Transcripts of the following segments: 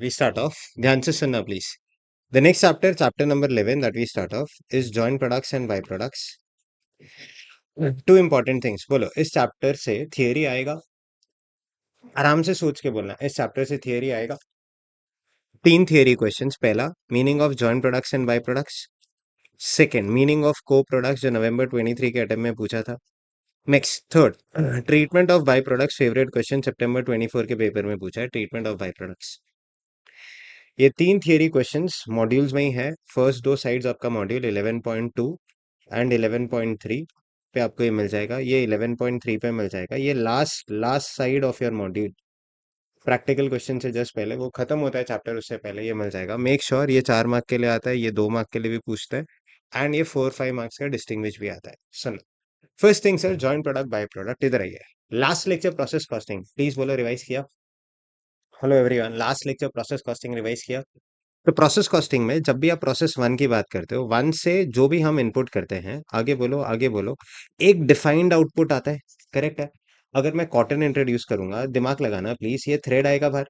We start off. ध्यान से सुनना please. The next chapter, chapter number 11 that we start off is joint products and byproducts. Two important things. बोलो इस chapter से theory आएगा. आराम से सोच के बोलना. इस चैप्टर से थियरी आएगा. तीन थियरी क्वेश्चंस. पहला meaning of joint products and by products. Second meaning of coproducts जो नवंबर 23 के अटेम्प्ट में पूछा था. Next third treatment of byproducts. Favourite question सितंबर 24 के पेपर में पूछा है. Treatment of byproducts. ये तीन थियरी क्वेश्चंस मॉड्यूल्स में ही है. फर्स्ट दो साइड्स आपका मॉड्यूल 11.2 एंड 11.3 पे आपको ये मिल जाएगा. ये 11.3 पे मिल जाएगा. ये last last side of your module practical question से जस्ट पहले वो खत्म होता है चैप्टर, उससे पहले ये मिल जाएगा. मेक श्योर ये 4 मार्क के लिए आता है, ये 2 मार्क के लिए भी पूछता है, एंड ये 4-5 मार्क्स का डिस्टिंग्विश भी आता है. सुनो. First thing sir, joint product by product. इधर आइए. Last lecture process costing please बोलो रिवाइज किया. Hello everyone, last lecture process costing revise किया. तो प्रोसेस कॉस्टिंग में जब भी आप प्रोसेस वन की बात करते हो, वन से जो भी हम इनपुट करते हैं, आगे बोलो आगे बोलो, एक डिफाइंड आउटपुट आता है. करेक्ट है. अगर मैं कॉटन इंट्रोड्यूस करूंगा, दिमाग लगाना प्लीज, ये थ्रेड आएगा बाहर.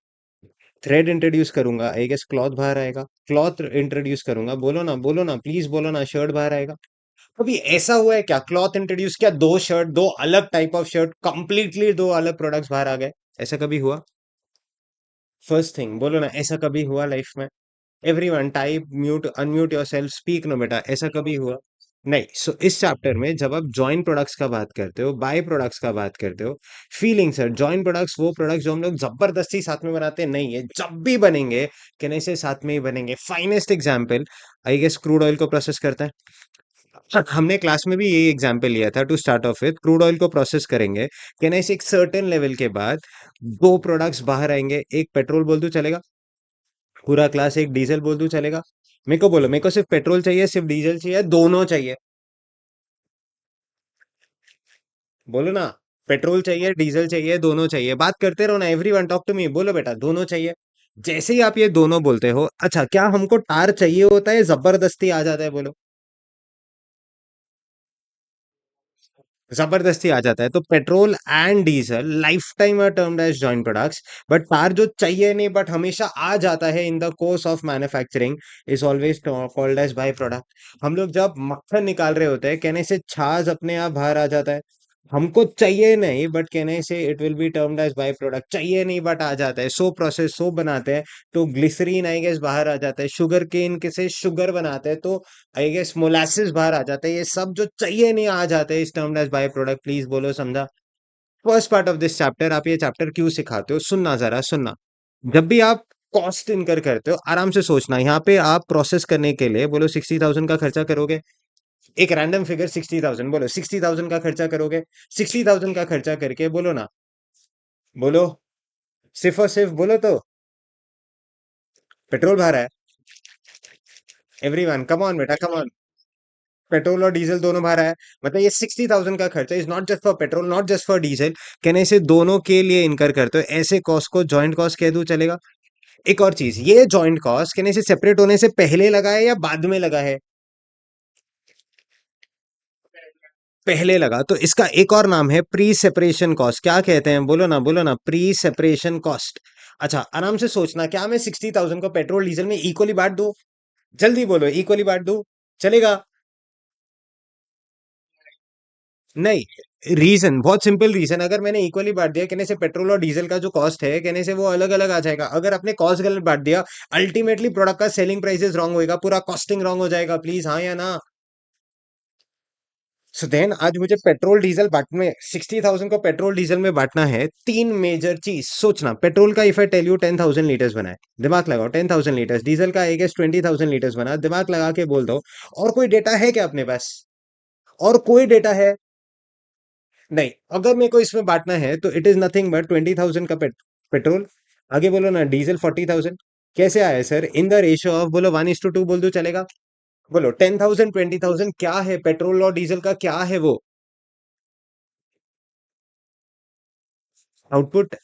थ्रेड इंट्रोड्यूस करूंगा, आई गेस क्लॉथ बाहर आएगा. क्लॉथ इंट्रोड्यूस करूंगा, बोलो ना प्लीज बोलो ना, शर्ट बाहर आएगा. कभी ऐसा हुआ है क्या, क्लॉथ इंट्रोड्यूस किया, दो शर्ट, दो अलग टाइप ऑफ शर्ट, कंप्लीटली दो अलग प्रोडक्ट्स बाहर आ गए? ऐसा कभी हुआ? फर्स्ट थिंग बोलो ना, ऐसा कभी हुआ लाइफ में? Everyone type mute unmute yourself, speak no बेटा, ऐसा कभी हुआ? नहीं. सो इस चैप्टर में जब आप जॉइंट प्रोडक्ट्स का बात करते हो, बाय प्रोडक्ट्स का बात करते हो, फीलिंग सर, जॉइंट प्रोडक्ट्स वो प्रोडक्ट्स जो हम लोग जबरदस्ती साथ में बनाते हैं नहीं है, जब भी बनेंगे कहने से साथ में ही बनेंगे. Finest example I guess crude oil को प्रोसेस करता है. हमने क्लास में भी यही एग्जांपल लिया था. To start off with, crude oil को प्रोसेस करेंगे कहने से एक सर्टेन लेवल के बाद दो प्रोडक्ट्स बाहर आएंगे. एक पेट्रोल बोल दूं चलेगा, पूरा क्लास. एक डीजल बोल दूं चलेगा. मेरे को बोलो, मेरे को सिर्फ पेट्रोल चाहिए, सिर्फ डीजल चाहिए, दोनों चाहिए? बोलो ना. पेट्रोल चाहिए, डीजल चाहिए, दोनों चाहिए? बात करते रहो ना. Everyone talk to me. बोलो बेटा, दोनों चाहिए. जैसे ही आप ये दोनों बोलते हो, अच्छा क्या हमको टार चाहिए होता है, जबरदस्ती आ जाता है? बोलो. जबरदस्ती आ जाता है. तो petrol and diesel life time are termed as joint products. But कार जो चाहिए नहीं बट हमेशा आ जाता है in the course of manufacturing is always called as by product. हम लोग जब मक्खन निकाल रहे होते हैं, कहने से छाछ अपने आप बाहर आ जाता है. हमको चाहिए नहीं बट कहने से it will be termed as by product. चाहिए नहीं बट आ जाता है. सो प्रोसेस सो बनाते हैं तो ग्लिसरीन आई गेस बाहर आ जाता है. शुगर केन के से शुगर बनाते हैं तो आई गेस मोलासिस बाहर आ जाता है. ये सब जो चाहिए नहीं आ जाते हैं इस termed as by product. Please बोलो समझा. First part of this chapter. आप ये चैप्टर क्यों सिखाते हो, सुनना जरा सुनना. जब भी आप कॉस्ट इनकर करते हो, आराम से सोचना. यहाँ पे आप प्रोसेस करने के लिए बोलो 60,000 का खर्चा करोगे. एक रैंडम फिगर 60,000, बोलो 60,000 का खर्चा करोगे. 60,000 का खर्चा करके बोलो ना, बोलो, सिर्फ और सिर्फ बोलो तो पेट्रोल भरा है. एवरीवन कम ऑन बेटा, कम ऑन. पेट्रोल और डीजल दोनों भरा है. मतलब ये 60,000 का खर्चा is not just for petrol, not just for diesel. कहने से दोनों के लिए इनकर करते हो. ऐसे कॉस्ट को जॉइंट कॉस्ट कह दूं चलेगा. एक और चीज, ये जॉइंट कॉस्ट कहने से सेपरेट होने से पहले लगा है या बाद में लगा है? पहले लगा. तो इसका एक और नाम है प्री सेपरेशन कॉस्ट. क्या कहते हैं, बोलो ना, प्री सेपरेशन कॉस्ट. अच्छा आराम से सोचना, क्या मैं 60,000 को पेट्रोल डीजल में इक्वली बांट दूं? जल्दी बोलो, इक्वली बांट दूं चलेगा? नहीं. रीजन बहुत सिंपल रीजन. अगर मैंने इक्वली बांट दिया, कहने से पेट्रोल और डीजल का जो कॉस्ट है कहने से वो अलग अलग आ जाएगा. अगर आपने कॉस्ट गलत बांट दिया, अल्टीमेटली प्रोडक्ट का सेलिंग प्राइसेस रॉन्ग होएगा, पूरा कॉस्टिंग रॉन्ग हो जाएगा. प्लीज हाँ या ना? सो देन आज मुझे पेट्रोल डीजल बांटने, 60,000 को पेट्रोल डीजल में बांटना है. तीन मेजर चीज सोचना. पेट्रोल का if I tell you 10,000 litres बना है, दिमाग लगाओ. 10,000 लीटर्स. डीजल का आई गेस 20,000 लीटर्स बना, दिमाग लगा के बोल दो. और कोई डेटा है क्या अपने पास? और कोई डेटा है? नहीं. अगर मेरे को इसमें बांटना है तो इट इज नथिंग बट 20,000 का पेट्रोल. आगे बोलो ना, डीजल 40,000. कैसे आया sir? In the ratio of, बोलो 1:2 बोल दो चलेगा? बोलो 10,000 20,000 क्या है, पेट्रोल और डीजल का क्या है वो? आउटपुट.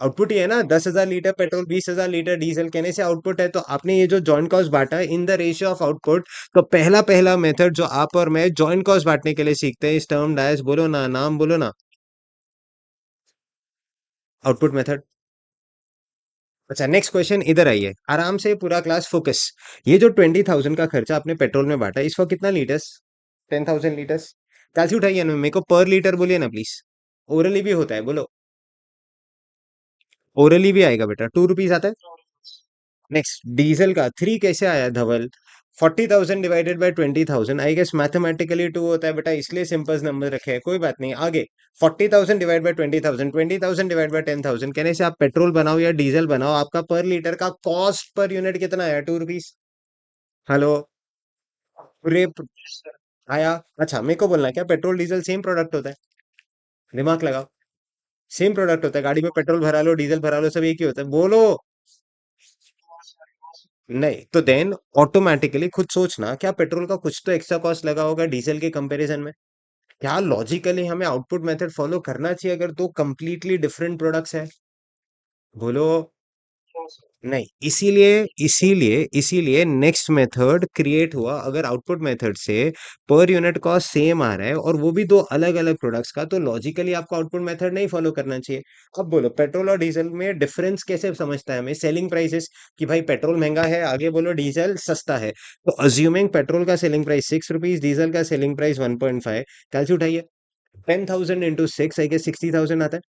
आउटपुट ही है ना. 10,000 लीटर पेट्रोल, 20,000 लीटर डीजल, कहने से आउटपुट है. तो आपने ये जो जॉइंट कॉस्ट बांटा है in the ratio of output, तो पहला पहला मेथड जो आप और मैं जॉइंट कॉस्ट बांटने के लिए सीखते हैं इस टर्म डैश, बोलो ना, नाम बोलो ना, आउटपुट मेथड. अच्छा, नेक्स्ट क्वेश्चन इधर आइए, आराम से पूरा क्लास फोकस। ये जो 20,000 का खर्चा आपने पेट्रोल में बांटा, इसको कितना लीटर्स? 10,000 लीटर्स। कैसे उठाइए ना, मेरे को पर लीटर बोलिए ना प्लीज। ओरली भी होता है, बोलो। ओरली भी आएगा बेटा, 2 रुपीज आता है। नेक्स्ट, डीजल का 3 कैसे आया Dhaval? 40,000 divided by 20,000, I guess mathematically 2 होता है बेटा, इसलिए सिंपल नंबर रखे हैं, कोई बात नहीं। आगे 40,000 डिवाइड बाय 20,000, 20,000 डिवाइड बाय 10,000, कहने से आप पेट्रोल बनाओ या डीजल बनाओ, आपका पर लीटर का कॉस्ट पर यूनिट कितना आया? 2 रुपीज। हेलो। पूरे आया। अच्छा, मेरे को बोलना है क्या पेट्रोल डीजल सेम प्रोडक्ट होता है? दिमाग लगाओ। सेम प्रोडक्ट होता है, गाड़ी में पेट्रोल भरा लो डीजल भरा लो सब एक ही होता है, बोलो। नहीं तो देन ऑटोमेटिकली खुद सोचना, क्या पेट्रोल का कुछ तो एक्स्ट्रा कॉस्ट लगा होगा डीजल के कंपैरिजन में? क्या लॉजिकली हमें आउटपुट मेथड फॉलो करना चाहिए अगर दो कंप्लीटली डिफरेंट प्रोडक्ट्स है? बोलो। नहीं, इसीलिए इसीलिए इसीलिए नेक्स्ट मेथड क्रिएट हुआ। अगर आउटपुट मेथड से पर यूनिट कॉस्ट सेम आ रहा है और वो भी दो अलग अलग प्रोडक्ट्स का, तो लॉजिकली आपको आउटपुट मेथड नहीं फॉलो करना चाहिए। अब बोलो, पेट्रोल और डीजल में डिफरेंस कैसे समझता है हमें? सेलिंग प्राइसेस, कि भाई पेट्रोल महंगा है, आगे बोलो डीजल सस्ता है। तो अज्यूमिंग पेट्रोल का सेलिंग प्राइस 6 रुपीज, डीजल का सेलिंग प्राइस 1.5, कैलसी उठाइए। 10,000 इंटू 6 आई गेस 60,000 आता है।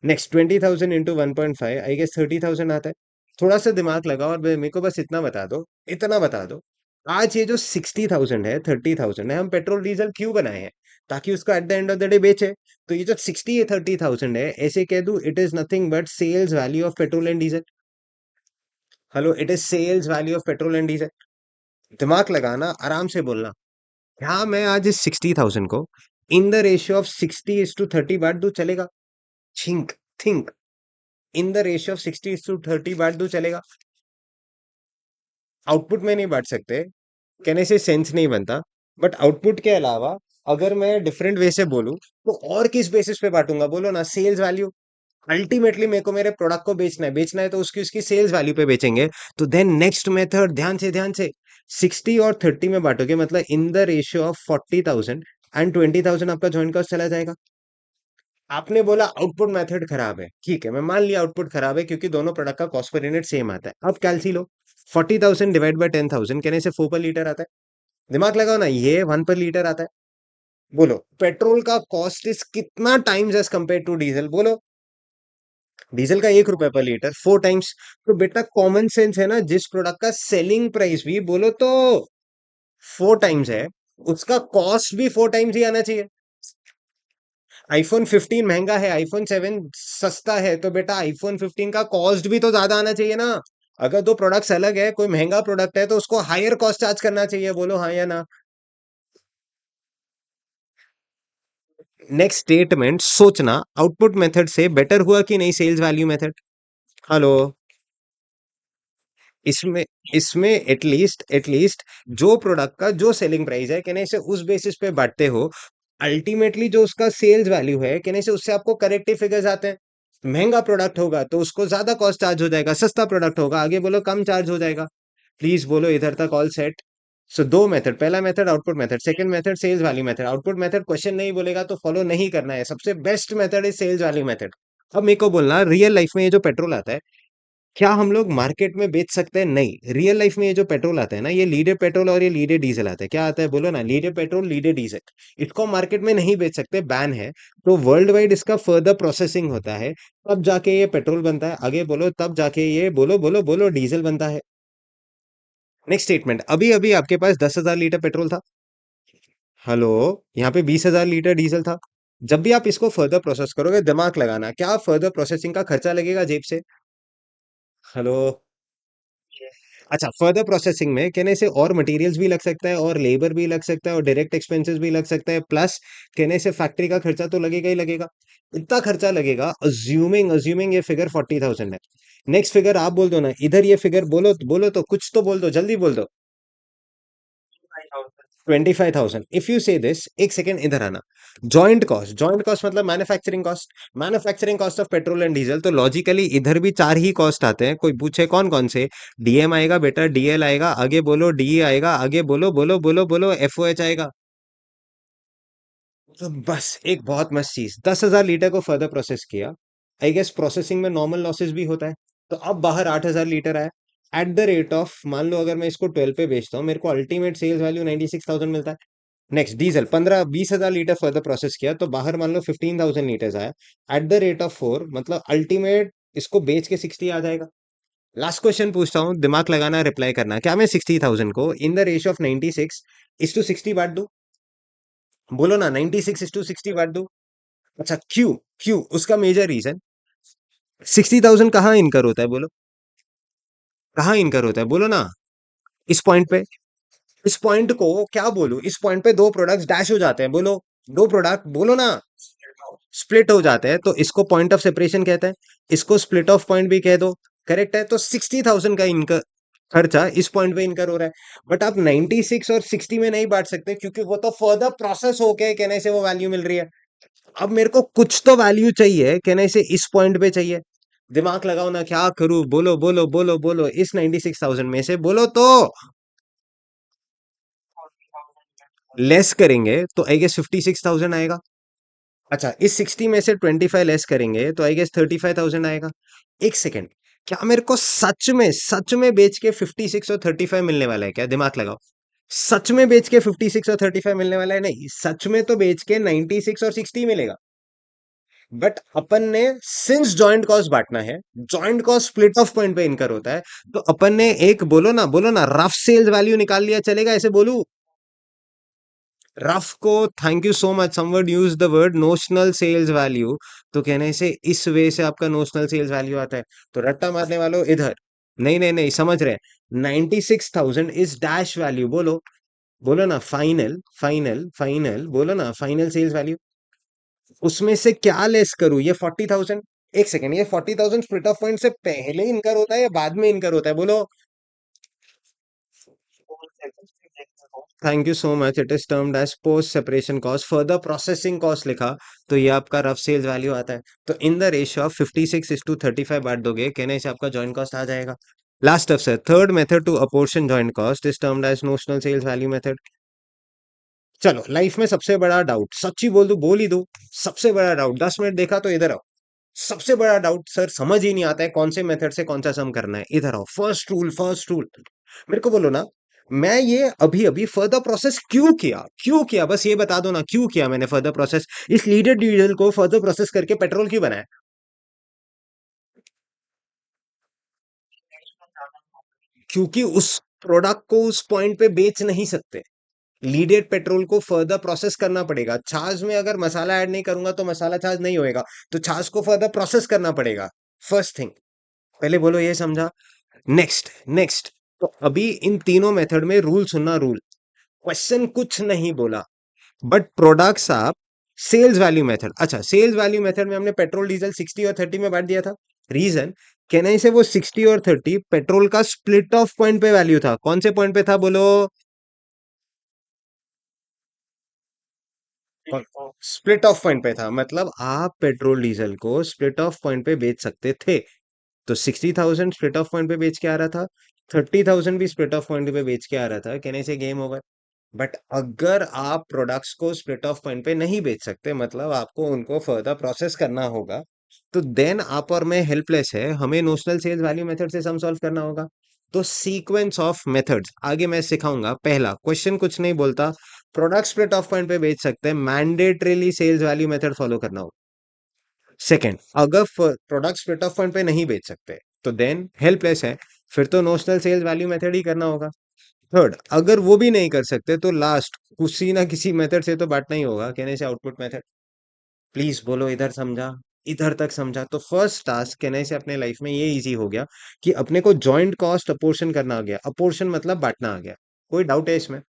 नेक्स्ट 20,000 इंटू 1.5 आई गेस 30,000 आता है। थोड़ा सा दिमाग लगाओ और मेरे को बस इतना बता दो, इतना बता दो। आज ये जो 60,000 है, 30,000 है, हम पेट्रोल डीजल क्यों बनाए हैं? ताकि उसको eight the end of the day बेचे। तो ये जो 60 या 30,000 है, ऐसे कह दूं, it is nothing but sales value of petrol and diesel. Hello, it is sales value of petrol and diesel. दिमाग लगाना, आराम से बोलना। क्या मैं आज इस 60,000 को इन द रेशियो ऑफ 60:30 बांट दूं, चलेगा? Think, think. In the ratio of 60:30 बांट दूं, चलेगा? आउटपुट में नहीं बांट सकते, कहने से सेंस नहीं बनता। बट आउटपुट के अलावा अगर मैं डिफरेंट वे से बोलूं, तो और किस बेसिस पे बांटूंगा? बोलो ना, सेल्स वैल्यू। अल्टीमेटली मेरे को मेरे प्रोडक्ट को बेचना है तो उसकी उसकी सेल्स वैल्यू पे बेचेंगे। तो देन नेक्स्ट मेथड, ध्यान से 60 और 30 में बांटोगे, मतलब इन द रेशियो ऑफ 40,000 एंड 20,000 आपका जॉइंट कॉस्ट चला जाएगा। आपने बोला आउटपुट मेथड खराब है, ठीक है, मैं मान लिया आउटपुट खराब है क्योंकि दोनों प्रोडक्ट का कॉस्ट पर यूनिट सेम आता है। अब कैलसी लो, 40,000 डिवाइड बाय 10,000, कहने से 4 पर लीटर आता है। दिमाग लगाओ ना, ये 1 पर लीटर आता है। बोलो, पेट्रोल का कॉस्ट इज कितना times as compare to diesel? बोलो। डीजल का 1 रुपए पर लीटर, 4 टाइम्स। तो बेटा कॉमन सेंस है ना, जिस प्रोडक्ट का सेलिंग प्राइस भी बोलो तो 4 टाइम्स है, उसका कॉस्ट भी 4 टाइम्स ही आना चाहिए। आईफोन 15 महंगा है, आईफोन 7 सस्ता है, तो बेटा आईफोन 15 का कॉस्ट भी तो ज्यादा आना चाहिए ना। अगर दो प्रोडक्ट्स अलग है, कोई महंगा प्रोडक्ट है, तो उसको हायर कॉस्ट चार्ज करना चाहिए। बोलो हाँ या ना। नेक्स्ट स्टेटमेंट सोचना, आउटपुट मेथड से बेटर हुआ कि नहीं सेल्स वैल्यू मेथड? हेलो। इसमें इसमें एटलीस्ट एटलीस्ट जो प्रोडक्ट का जो सेलिंग प्राइस है, कहने से उस बेसिस पे बांटते हो। अल्टीमेटली जो उसका सेल्स वैल्यू है, कहने से उससे आपको करेक्टिव फिगर्स आते हैं। महंगा प्रोडक्ट होगा तो उसको ज्यादा कॉस्ट चार्ज हो जाएगा, सस्ता प्रोडक्ट होगा आगे बोलो कम चार्ज हो जाएगा। प्लीज बोलो इधर तक ऑल सेट? सो दो मेथड, पहला method output method, second method sales value method. Output method question नहीं बोलेगा तो फॉलो नहीं करना है, सबसे best method is sales value method. अब मेरे को बोलना, रियल लाइफ में ये जो पेट्रोल आता है, क्या हम लोग मार्केट में बेच सकते हैं? नहीं, रियल लाइफ में ये जो पेट्रोल आता है ना, ये लीडेड पेट्रोल और ये लीडेड डीजल आता है। क्या आता है बोलो ना? Leaded petrol leaded diesel. इसको मार्केट में नहीं बेच सकते, बैन है। तो वर्ल्ड वाइड इसका फर्दर प्रोसेसिंग होता है, तब जाके ये पेट्रोल बनता है, आगे बोलो तब जाके ये बोलो बोलो बोलो डीजल बनता है। नेक्स्ट स्टेटमेंट, अभी अभी आपके पास 10,000 लीटर पेट्रोल था। हेलो। यहाँ पे 20,000 लीटर डीजल था। जब भी आप इसको फर्दर प्रोसेस करोगे, दिमाग लगाना, क्या फर्दर प्रोसेसिंग का खर्चा लगेगा जेब से? हेलो। अच्छा, फर्दर प्रोसेसिंग में कहने से और मटेरियल्स भी लग सकता है और लेबर भी लग सकता है और डायरेक्ट एक्सपेंसेस भी लग सकता है, प्लस कहने से फैक्ट्री का खर्चा तो लगेगा ही लगेगा। इतना खर्चा लगेगा, अज्यूमिंग अज्यूमिंग ये फिगर 40,000 है। नेक्स्ट फिगर आप बोल दो ना, इधर ये फिगर बोलो बोलो, तो कुछ तो बोल दो, जल्दी बोल दो। 25,000। इफ यू से दिस, एक सेकेंड इधर आना। जॉइंट कॉस्ट मतलब manufacturing cost. Manufacturing cost of petrol and diesel, तो लॉजिकली इधर भी चार ही कॉस्ट आते हैं। कोई पूछे कौन कौन से? डीएम आएगा बेटा, डीएल आएगा, आगे बोलो डी आएगा, आगे बोलो बोलो बोलो बोलो एफओएच आएगा। तो बस एक बहुत मस्त चीज, 10,000 लीटर को फर्दर प्रोसेस किया। आई गेस प्रोसेसिंग में नॉर्मल लॉसेस भी होता है। तो अब बाहर 8,000 लीटर आया एट द रेट ऑफ, मान लो अगर मैं इसको 12 पे बेचता हूँ, मेरे को अल्टीमेट सेल्स वैल्यू 96,000 मिलता है। नेक्स्ट डीजल 15-20 हजार लीटर फर्दर प्रोसेस किया तो बाहर मान लो 15,000 लीटर्स आया एट द रेट ऑफ 4, मतलब अल्टीमेट इसको बेच के 60 आ जाएगा। लास्ट क्वेश्चन पूछता हूँ, दिमाग लगाना, रिप्लाई करना। क्या मैं 60,000 को इन द रेशियो ऑफ 96:60 बांट दूं? बोलो ना, 96:60 बांट दूं? अच्छा, क्यों? क्यों? उसका मेजर रीजन, 60,000 कहाँ इनकर होता है बोलो? कहाँ इनकर होता है बोलो ना? इस पॉइंट पे। इस पॉइंट को क्या बोलूं? इस पॉइंट पे दो प्रोडक्ट्स डैश हो जाते हैं, बोलो। दो प्रोडक्ट बोलो ना, स्प्लिट हो जाते हैं, तो इसको पॉइंट ऑफ सेपरेशन कहते हैं, इसको स्प्लिट ऑफ पॉइंट भी कह दो। करेक्ट है। तो 60,000 का इनकर खर्चा इस पॉइंट पे इनकर हो रहा है, बट आप 96 और 60 में नहीं बांट सकते, क्योंकि वो तो फर्दर प्रोसेस होके कहने से वो वैल्यू मिल रही है। अब मेरे को कुछ तो वैल्यू चाहिए, कहने से इस पॉइंट पे चाहिए। दिमाग लगाओ ना, क्या करूं? बोलो बोलो बोलो बोलो, इस 96,000 में से बोलो तो। लेस करेंगे तो आई गेस 56,000 आएगा। अच्छा, इस 60 में से 25 लेस करेंगे तो आई गेस 35,000 आएगा। एक सेकेंड, क्या मेरे को सच में बेच के 56 और 35 मिलने वाला है क्या? दिमाग लगाओ। सच में बेच के 56 और 35 मिलने वाला है? नहीं, सच में तो बेच के 96 और 60 मिलेगा। बट अपन ने सिंस जॉइंट कॉस्ट बांटना है, joint cost split off point पे इनकर होता है, तो अपन ने एक, बोलो ना, रफ सेल्स वैल्यू निकाल लिया, चलेगा ऐसे बोलू? रफ को, thank you so much, someone use the word notional sales value. तो कहने से इस वे से आपका नोशनल सेल्स वैल्यू आता है। तो रट्टा मारने वालों इधर, नहीं नहीं नहीं, समझ रहे? 96,000 इज डैश वैल्यू, बोलो। बोलो ना, फाइनल फाइनल फाइनल, बोलो ना, फाइनल सेल्स वैल्यू। उसमें से क्या लेस करूं? ये 40,000। एक सेकेंड, ये 40,000 स्प्लिट ऑफ पॉइंट से पहले इनकर होता है या बाद में इनकर होता है बोलो? Thank you so much, it is termed as post separation cost, further processing cost लिखा, तो ये आपका रफ सेल्स वैल्यू आता है। तो इन द रेशियो ऑफ 56:35 बांट दोगे, कहने से आपका जॉइंट कॉस्ट आ जाएगा। Last of sir, third method to apportion joint cost is termed as notional sales value method. चलो, लाइफ में सबसे बड़ा डाउट, सच्ची बोल दो, बोल ही दो, सबसे बड़ा डाउट, 10 मिनट देखा तो इधर आओ। सबसे बड़ा डाउट सर, समझ ही नहीं आता है कौन से मेथड से कौन सा सम करना है। इधर आओ, फर्स्ट रूल, फर्स्ट रूल। मेरे को बोलो ना, मैं ये अभी अभी फर्दर प्रोसेस क्यों किया? क्यों किया? बस ये बता दो ना, क्यों किया मैंने फर्दर प्रोसेस? इस लीडेड डीजल को फर्दर प्रोसेस करके पेट्रोल क्यों बनाया? क्योंकि उस प्रोडक्ट को उस पॉइंट पे बेच नहीं सकते। लीडेड पेट्रोल को फर्दर प्रोसेस करना पड़ेगा। छाछ में अगर मसाला ऐड नहीं करूंगा तो मसाला छाछ नहीं होएगा, तो छाछ को फर्दर प्रोसेस करना पड़ेगा। फर्स्ट थिंग, पहले बोलो ये समझा। नेक्स्ट नेक्स्ट, तो अभी इन तीनों मेथड में रूल सुनना, रूल। क्वेश्चन कुछ नहीं बोला, बट प्रोडक्ट्स आप सेल्स वैल्यू मेथड, अच्छा सेल्स वैल्यू मेथड में हमने पेट्रोल डीजल 60 और 30 में बांट दिया था। रीजन, कहने से वो 60 और 30 पेट्रोल का स्प्लिट ऑफ पॉइंट पे वैल्यू था। कौन से पॉइंट पे था बोलो? स्प्लिट ऑफ पॉइंट पे था, मतलब आप पेट्रोल डीजल को स्प्लिट ऑफ पॉइंट पे बेच सकते थे। तो 60,000 स्प्लिट ऑफ पॉइंट पे बेच के आ रहा था, 30,000 भी स्प्लिट ऑफ पॉइंट पे बेच के आ रहा था, कहने से गेम ओवर। बट अगर आप प्रोडक्ट्स को स्प्लिट ऑफ पॉइंट पे नहीं बेच सकते, मतलब आपको उनको फर्दर प्रोसेस करना होगा, तो देन आप और मैं हेल्पलेस है, हमें नोशनल सेल्स वैल्यू मेथड से सम सॉल्व करना होगा। तो सीक्वेंस ऑफ मेथड्स आगे मैं सिखाऊंगा। पहला क्वेश्चन कुछ नहीं बोलता, प्रोडक्ट स्प्लिट ऑफ पॉइंट पे बेच सकते हैं, mandatorily sales value method follow करना होगा। सेकंड, अगर प्रोडक्ट स्प्लिट ऑफ पॉइंट पे नहीं बेच सकते, तो देन हेल्पलेस है, फिर तो नोशनल सेल्स वैल्यू मेथड ही करना होगा। थर्ड, अगर वो भी नहीं कर सकते तो लास्ट किसी ना किसी मेथड से तो बांटना ही होगा, कहने से आउटपुट मेथड। प्लीज बोलो, इधर समझा? इधर तक समझा? तो फर्स्ट टास्क कहने से अपने लाइफ में ये इजी हो गया कि अपने को जॉइंट कॉस्ट अपोर्शन करना आ गया। अपोर्शन मतलब बांटना आ गया। कोई डाउट है इसमें?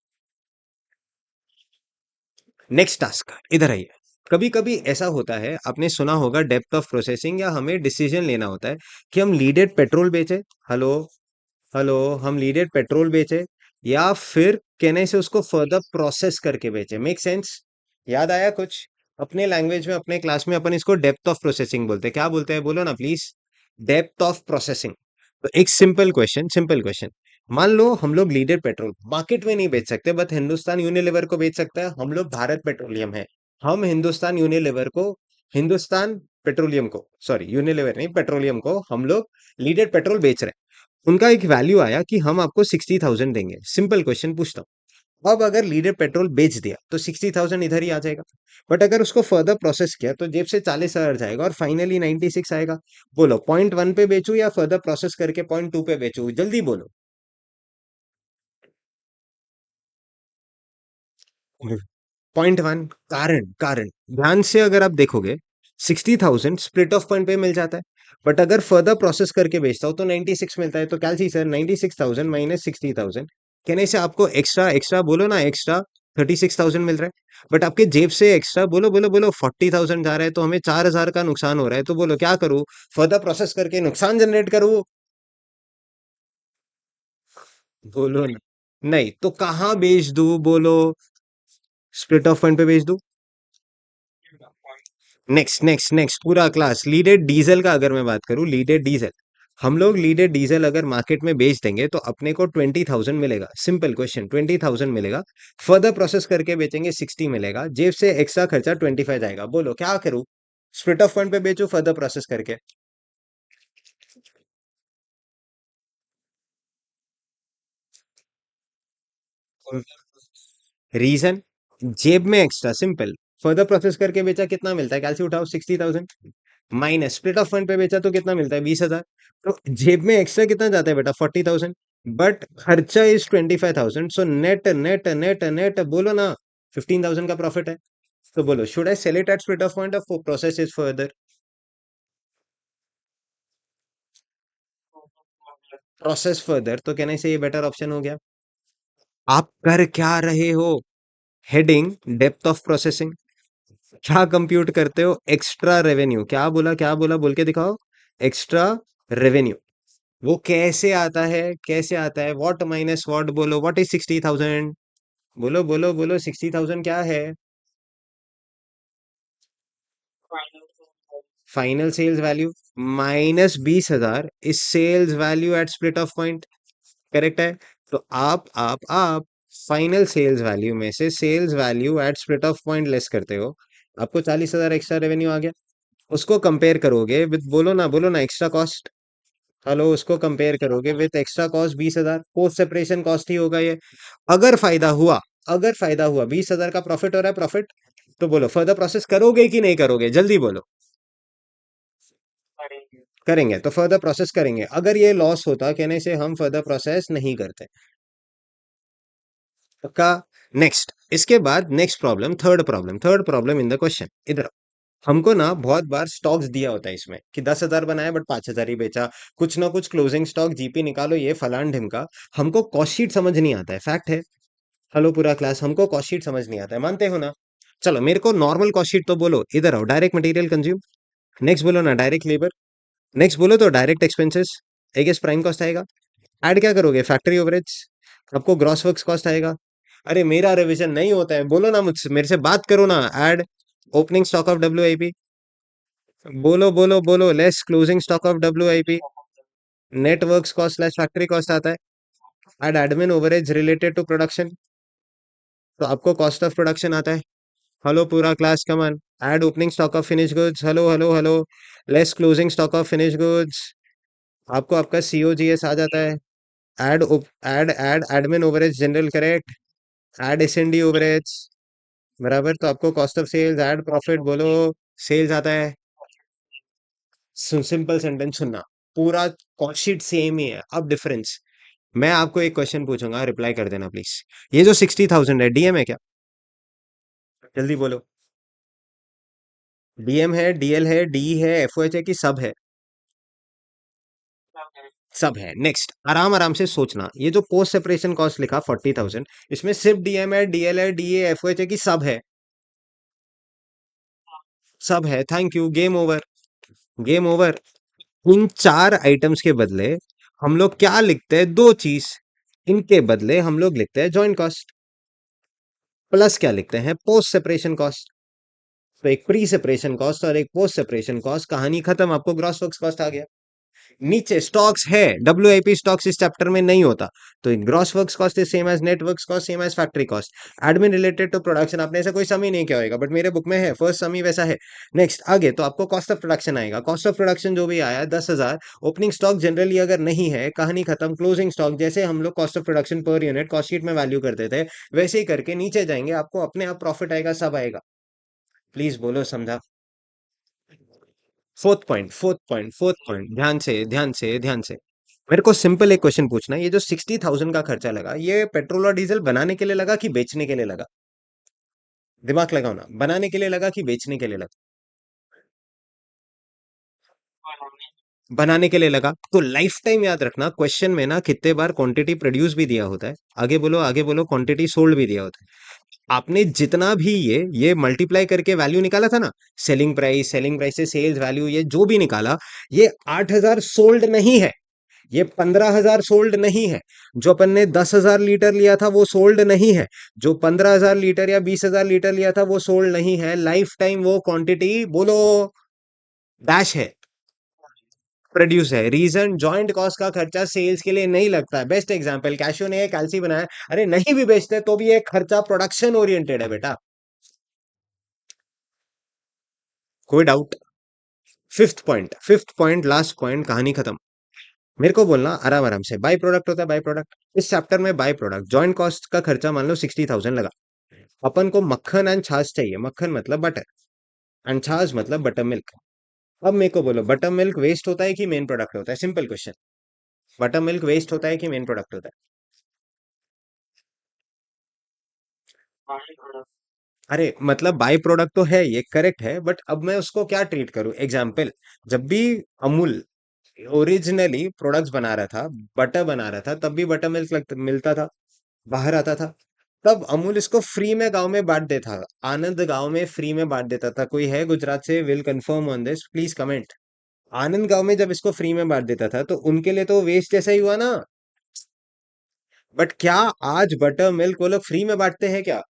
नेक्स्ट टास्क, इधर आइए। कभी कभी ऐसा होता है, आपने सुना होगा डेप्थ ऑफ प्रोसेसिंग, या हमें डिसीजन लेना होता है कि हम लीडेड पेट्रोल बेचे, हेलो हेलो, हम लीडेड पेट्रोल बेचे, या फिर कहने से उसको फर्दर प्रोसेस करके बेचे। Make sense? याद आया कुछ? अपने लैंग्वेज में, अपने क्लास में अपन इसको डेप्थ ऑफ प्रोसेसिंग बोलते हैं। क्या बोलते हैं बोलो ना प्लीज? Depth of processing. तो एक सिंपल क्वेश्चन, सिंपल क्वेश्चन। मान लो हम लोग लीडर पेट्रोल मार्केट में नहीं बेच सकते, बट हिंदुस्तान यूनिलीवर को बेच सकता है। हम लोग भारत पेट्रोलियम है, हम हिंदुस्तान यूनिलीवर को, हिंदुस्तान पेट्रोलियम को, सॉरी यूनिलीवर नहीं, पेट्रोलियम को हम लोग लीडेड पेट्रोल बेच रहे हैं। उनका एक वैल्यू आया कि हम आपको 60,000 देंगे। सिंपल क्वेश्चन पूछता हूँ, अब अगर लीडेड पेट्रोल बेच दिया तो 60,000 इधर ही आ जाएगा। बट अगर उसको फर्दर प्रोसेस किया तो जेब से 40,000 जाएगा और फाइनली 96 आएगा। बोलो पॉइंट वन पे बेचू या फर्दर प्रोसेस करके पॉइंट टू पे बेचू, जल्दी बोलो। पॉइंट वन, कारण कारण ध्यान से अगर आप देखोगे 60,000 स्प्लिट ऑफ पॉइंट पे मिल जाता है। बट अगर फर्दर प्रोसेस करके बेचता हो तो 96 मिलता है। तो कैलसी सर 96,000 माइनस 60,000, कहने से आपको एक्स्ट्रा एक्स्ट्रा बोलो ना, एक्स्ट्रा 36,000 मिल रहा है। बट आपके जेब से एक्स्ट्रा बोलो बोलो बोलो 40,000 जा रहा है, तो हमें 4,000 का नुकसान हो रहा है। तो बोलो क्या करूं, फर्दर प्रोसेस करके नुकसान जनरेट करूं? बोलो ना। नहीं तो कहाँ बेच दूं बोलो, स्प्लिट ऑफ पॉइंट पे बेच दूं? नेक्स्ट नेक्स्ट नेक्स्ट पूरा क्लास लीडेड डीजल का अगर मैं बात करूं, लीडेड डीजल, हम लोग लीडेड डीजल अगर मार्केट में बेच देंगे तो अपने को 20,000 मिलेगा। सिंपल क्वेश्चन, 20,000 मिलेगा। फर्दर प्रोसेस करके बेचेंगे 60 मिलेगा, जेब से एक्स्ट्रा खर्चा 25 जाएगा। बोलो क्या करूं, स्प्लिट ऑफ फंड पे बेचू फर्दर प्रोसेस करके? रीजन, जेब में एक्स्ट्रा, सिंपल। फर्दर प्रोसेस करके बेचा कितना मिलता है, कैलसी उठाओ, 60,000 माइनस स्प्लिट ऑफ फंड पे बेचा तो कितना मिलता है, 20,000। तो जेब में एक्स्ट्रा कितना जाता है बेटा, 40,000। बट खर्चा is 25,000, so net net net net बोलो ना 15,000 का प्रॉफिट है। तो बोलो should I sell it at split off point of process is further? Process further, तो कहने से ये बेटर ऑप्शन हो गया। आप कर क्या रहे हो, हेडिंग डेप्थ ऑफ प्रोसेसिंग, क्या कंप्यूट करते हो, एक्स्ट्रा रेवेन्यू। क्या बोला बोल के दिखाओ, एक्स्ट्रा रेवेन्यू। वो कैसे आता है, कैसे आता है, व्हाट माइनस व्हाट, बोलो व्हाट इज 60,000? बोलो बोलो बोलो 60,000 क्या है? Final sales value minus 20,000 is sales value at split off point. Correct है। तो आप फाइनल सेल्स वैल्यू में से sales value at split off point less करते हो, आपको 40,000 एक्स्ट्रा रेवेन्यू आ गया। उसको कंपेयर करोगे विद, बोलो ना एक्स्ट्रा कॉस्ट। हेलो, उसको कंपेयर करोगे with extra cost 20,000, post separation cost ही होगा ये। अगर फायदा हुआ, अगर फायदा हुआ 20,000 का प्रॉफिट हो रहा है, प्रॉफिट, तो बोलो फर्दर प्रोसेस करोगे कि नहीं करोगे, जल्दी बोलो। करेंगे तो फर्दर प्रोसेस करेंगे। अगर ये लॉस होता, कहने से हम फर्दर प्रोसेस नहीं करते। पक्का। नेक्स्ट, इसके बाद next problem, third problem in the question, इधर आओ। हमको ना बहुत बार स्टॉक्स दिया होता है इसमें कि 10,000 बनाया बट 5,000 ही बेचा, कुछ ना कुछ क्लोजिंग स्टॉक जीपी निकालो, ये फलान ढिमका। हमको कॉस्ट शीट समझ नहीं आता है, फैक्ट है। हेलो पूरा क्लास, हमको कॉस्ट शीट समझ नहीं आता है, मानते हो ना? चलो मेरे को नॉर्मल कॉस्ट शीट तो बोलो, इधर आओ। डायरेक्ट मटेरियल कंज्यूम, नेक्स्ट बोलो ना डायरेक्ट लेबर, नेक्स्ट बोलो तो direct expenses, I guess prime cost आएगा। ऐड क्या करोगे, फैक्ट्री ओवरेज, आपको ग्रॉस वर्क्स कॉस्ट आएगा। अरे मेरा रिवीजन नहीं होता है, बोलो ना मुझसे, मेरे से बात करो ना। Add opening stock of WIP, बोलो बोलो बोलो, less closing stock of WIP, net works cost slash factory cost आता है। Add admin overheads related to production, तो आपको कॉस्ट ऑफ प्रोडक्शन आता है। हेलो पूरा class, come on. Add opening stock of finish goods, hello hello hello, less closing stock of finish goods, आपको आपका COGS आ जाता है। Add add admin overheads general, correct. Add S&D overheads, बराबर, तो आपको cost of sales, add profit, बोलो sales आता है। सिंपल सेंटेंस सुनना, पूरा कॉस्ट शीट सेम ही है, अब डिफरेंस। मैं आपको एक क्वेश्चन पूछूंगा, रिप्लाई कर देना प्लीज। ये जो 60,000 है, डीएम है क्या? जल्दी बोलो। डीएम है, डीएल है, डी है, FOH है कि सब है? सब है। नेक्स्ट, आराम आराम से सोचना, ये जो पोस्ट सेपरेशन कॉस्ट लिखा 40,000, इसमें सिर्फ डीएम है, डीएल है, डीए, FOH है कि सब है? सब है, thank you, game over, game over. इन चार आइटम्स के बदले हम लोग क्या लिखते हैं, दो चीज। इनके बदले हम लोग लिखते हैं जॉइंट कॉस्ट, प्लस क्या लिखते हैं, पोस्ट सेपरेशन कॉस्ट। तो एक प्री सेपरेशन कॉस्ट और एक पोस्ट सेपरेशन कॉस्ट, कहानी खत्म, आपको ग्रॉस वर्क्स कॉस्ट आ गया। नीचे स्टॉक्स है, डब्ल्यूआईपी स्टॉक्स इस चैप्टर में नहीं होता। तो gross works cost is same as net works cost, same as factory cost. Admin related to production आपने ऐसा कोई सम ही नहीं किया होगा, बट मेरे बुक में है, फर्स्ट सम ही वैसा है। नेक्स्ट आगे तो आपको कॉस्ट ऑफ प्रोडक्शन आएगा। कॉस्ट ऑफ प्रोडक्शन जो भी आया 10,000। ओपनिंग स्टॉक जनरली अगर नहीं है, कहानी खत्म। क्लोजिंग स्टॉक जैसे हम लोग cost of production per unit cost sheet में वैल्यू करते थे, वैसे ही करके नीचे जाएंगे, आपको अपने आप प्रॉफिट आएगा, सब आएगा। प्लीज बोलो समझा। फोर्थ पॉइंट, ध्यान से। मेरे को सिंपल एक क्वेश्चन पूछना है, ये जो 60,000 का खर्चा लगा, ये पेट्रोल और डीजल बनाने के लिए लगा कि बेचने के लिए लगा? दिमाग लगाओ ना, बनाने के लिए लगा कि बेचने के लिए लगा? बनाने के लिए लगा। तो लाइफ टाइम याद रखना, क्वेश्चन में ना कितने बार क्वांटिटी प्रोड्यूस भी दिया होता है, आगे बोलो क्वांटिटी सोल्ड भी दिया होता है। आपने जितना भी ये मल्टीप्लाई करके वैल्यू निकाला था ना, सेलिंग प्राइस से सेल्स वैल्यू, ये जो भी निकाला, ये 8,000 सोल्ड नहीं है, ये 15,000 सोल्ड नहीं है। जो अपन ने 10,000 लीटर लिया था वो सोल्ड नहीं है। जो 15,000 लीटर या 20,000 लीटर लिया था वो सोल्ड नहीं है। लाइफ टाइम वो क्वांटिटी बोलो डैश है, प्रोड्यूस है। रीजन, जॉइंट कॉस्ट का खर्चा सेल्स के लिए नहीं लगता है। बेस्ट एग्जांपल, कैशियो ने कैल्सी बनाया, अरे नहीं भी बेचते तो भी एक खर्चा प्रोडक्शन ओरिएंटेड है बेटा। कोई doubt? Fifth point last point, कहानी खत्म। मेरे को बोलना आराम आराम से, बाई प्रोडक्ट होता है, बाई प्रोडक्ट। इस चैप्टर में बाई प्रोडक्ट जॉइंट कॉस्ट का खर्चा मान लो 60,000 लगा। अपन को मक्खन एंड छाछ चाहिए, मक्खन मतलब बटर एंड छाछ मतलब बटर मिल्क। अब मेरे को बोलो, बटर मिल्क वेस्ट होता है कि मेन प्रोडक्ट होता है? Simple question. Buttermilk waste होता है कि मेन प्रोडक्ट होता है? अरे मतलब बाई प्रोडक्ट तो है, ये करेक्ट है, बट अब मैं उसको क्या ट्रीट करूं? एग्जाम्पल, जब भी अमूल ओरिजिनली प्रोडक्ट्स बना रहा था, बटर बना रहा था, तब भी बटर मिल्क मिलता था, बाहर आता था। तब अमूल इसको फ्री में गांव में बांट देता था, आनंद गांव में फ्री में बांट देता था। कोई है गुजरात से, will confirm on this, please comment. Anand गांव में जब इसको फ्री में बांट देता था तो उनके लिए तो वेस्ट जैसा ही हुआ ना। बट क्या आज बटर मिल्क वो लोग फ्री में बांटते हैं क्या?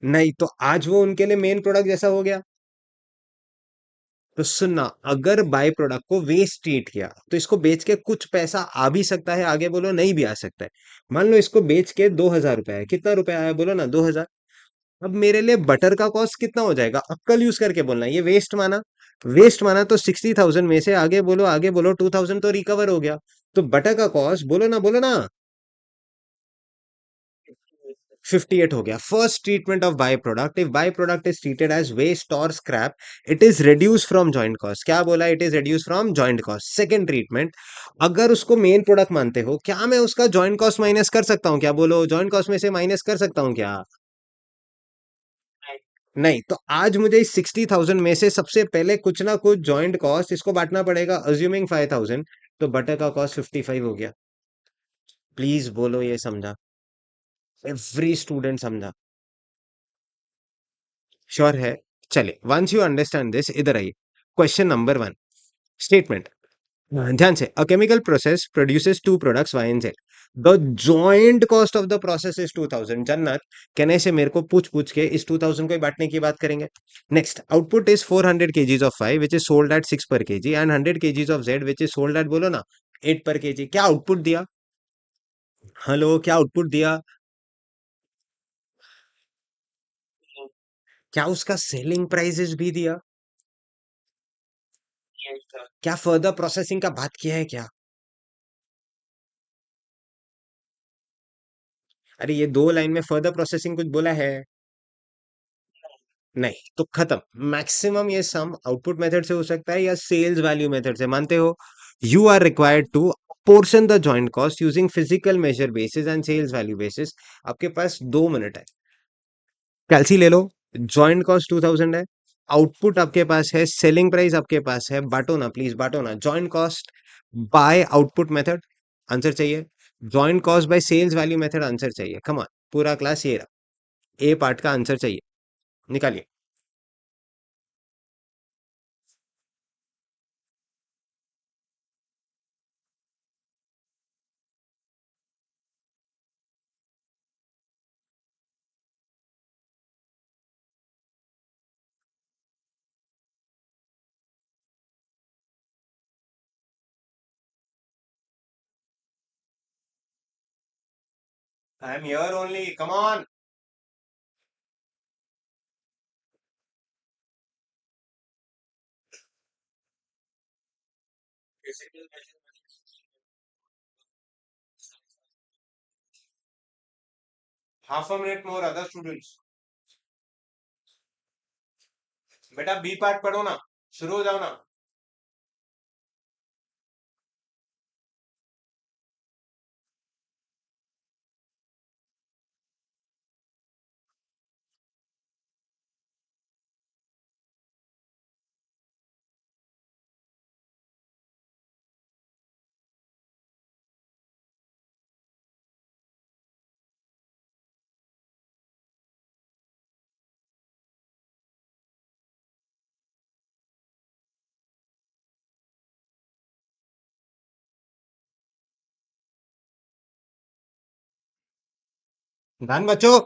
नहीं, तो आज वो उनके लिए मेन प्रोडक्ट जैसा हो गया। तो सुनना, अगर बाय प्रोडक्ट को वेस्ट ट्रीट किया तो इसको बेच के कुछ पैसा आ भी सकता है, आगे बोलो नहीं भी आ सकता है। मान लो इसको बेच के 2,000 रुपए आया, कितना रुपया आया बोलो ना, 2,000। अब मेरे लिए बटर का कॉस्ट कितना हो जाएगा? अक्कल यूज करके बोलना, ये वेस्ट माना, वेस्ट माना तो 60,000 में से आगे बोलो 2,000 तो रिकवर हो गया। तो बटर का कॉस्ट बोलो ना, बोलो ना, 58 हो गया। First treatment of by product, if byproduct is treated as waste और scrap, it is reduce from joint cost. क्या बोला? It is reduce from joint cost. Second treatment, अगर उसको मेन प्रोडक्ट मानते हो, क्या मैं उसका जॉइंट कॉस्ट माइनस कर सकता हूं क्या? बोलो, जॉइंट कॉस्ट में से माइनस कर सकता हूं क्या? नहीं, तो आज मुझे इस 60,000 में से सबसे पहले कुछ ना कुछ जॉइंट कॉस्ट इसको बांटना पड़ेगा, अज्यूमिंग 5,000। तो बटर का कॉस्ट 55 हो गया। प्लीज बोलो ये समझा? एवरी स्टूडेंट समझा? श्योर है? चले, वंस यू अंडरस्टैंड दिस, इधर आइए। Question number 1, statement. ध्यान से, a chemical process produces two products Y and Z. The joint cost of the process is 2,000। जन्नत, कहने से मेरे को पूछ पूछ के इस 2,000 को ही बांटने की बात करेंगे। Next, output is 400 kgs of five which is sold eight 6 पर KG and 100 kgs of Z which is sold eight बोलो ना 8 पर केजी। क्या आउटपुट दिया? हेलो, क्या आउटपुट दिया? क्या उसका सेलिंग प्राइसेस भी दिया? क्या फर्दर प्रोसेसिंग का बात किया है क्या? अरे ये दो लाइन में फर्दर प्रोसेसिंग कुछ बोला है? नहीं, तो खत्म। मैक्सिमम ये सम आउटपुट मेथड से हो सकता है या सेल्स वैल्यू मेथड से, मानते हो? You are required to portion the joint cost using physical measure basis and sales value basis. आपके पास 2 मिनट है, कैलसी ले लो। जॉइंट कॉस्ट 2,000 है, आउटपुट आपके पास है, सेलिंग प्राइस आपके पास है, बांटो ना प्लीज, बांटो ना। Joint cost by output method, answer चाहिए। Joint cost by sales value method, answer चाहिए। कम ऑन, पूरा क्लास ये रहा, ए पार्ट का आंसर चाहिए, निकालिए। I am here only, come on. Half a minute more other students. बेटा बी पार्ट पढ़ो ना, शुरू हो जाओ ना। ध्यान बच्चों,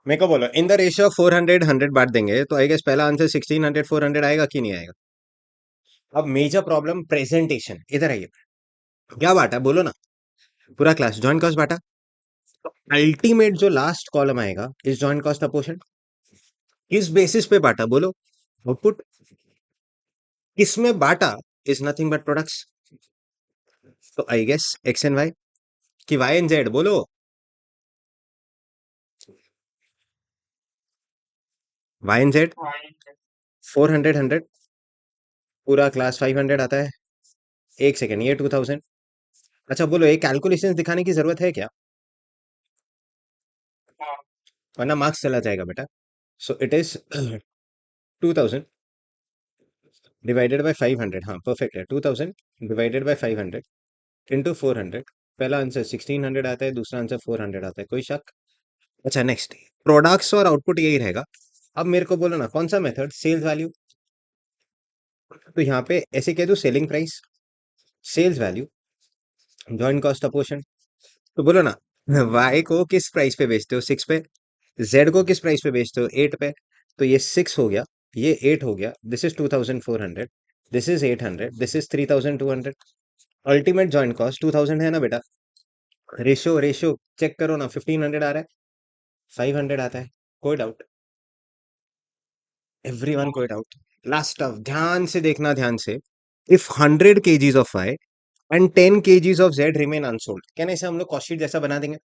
मेरे को बोलो इन द रेशियो 400 100 बांट देंगे तो आई गेस पहला आंसर 1600 400 आएगा कि नहीं आएगा? अब मेजर प्रॉब्लम प्रेजेंटेशन, इधर आइए। क्या बांटा बोलो ना, पूरा क्लास जॉइंट कॉस्ट बांटा। अल्टीमेट जो लास्ट कॉलम आएगा इस जॉइंट कॉस्ट अपोर्शन, किस बेसिस पे बांटा बोलो? आउटपुट। किसमें बांटा इज नथिंग बट प्रोडक्ट्स। तो I guess X and Y कि वाई एंड जेड बोलो। वाई एंड जेड 400 100, पूरा क्लास 500 आता है। एक सेकेंड, ये 2000। अच्छा बोलो, ये कैलकुलेशन दिखाने की जरूरत है क्या? वरना मार्क्स चला जाएगा बेटा। So it is 2000 divided by 500। हाँ परफेक्ट है, 2000 डिवाइडेड बाय 500 इंटू 400। पहला आंसर 1600 आता है, दूसरा आंसर 400 आता है, कोई शक? अच्छा नेक्स्ट, प्रोडक्ट्स और आउटपुट यही रहेगा। अब मेरे को बोलो ना कौन सा मेथड, सेल्स वैल्यू। तो यहाँ पे ऐसे कह दो selling price, sales value, joint cost apportion. तो बोलो ना, वाई को किस प्राइस पे बेचते हो? 6 पे। जेड को किस प्राइस पे बेचते हो? 8 पे। तो ये 6 हो गया, ये 8 हो गया, this is 2400, this is 800, this is 3200। Ultimate joint cost 2000 है ना बेटा। रेशियो रेशियो चेक करो ना, 1500 आ रहा है, 500 आता है, कोई डाउट? एवरीवन कोई डाउट? लास्ट ऑफ, ध्यान से देखना, ध्यान से। If 100 kgs of Y and 10 kgs of Z remain unsold, क्या इसे हम लोग कॉस्ट शीट जैसा बना देंगे?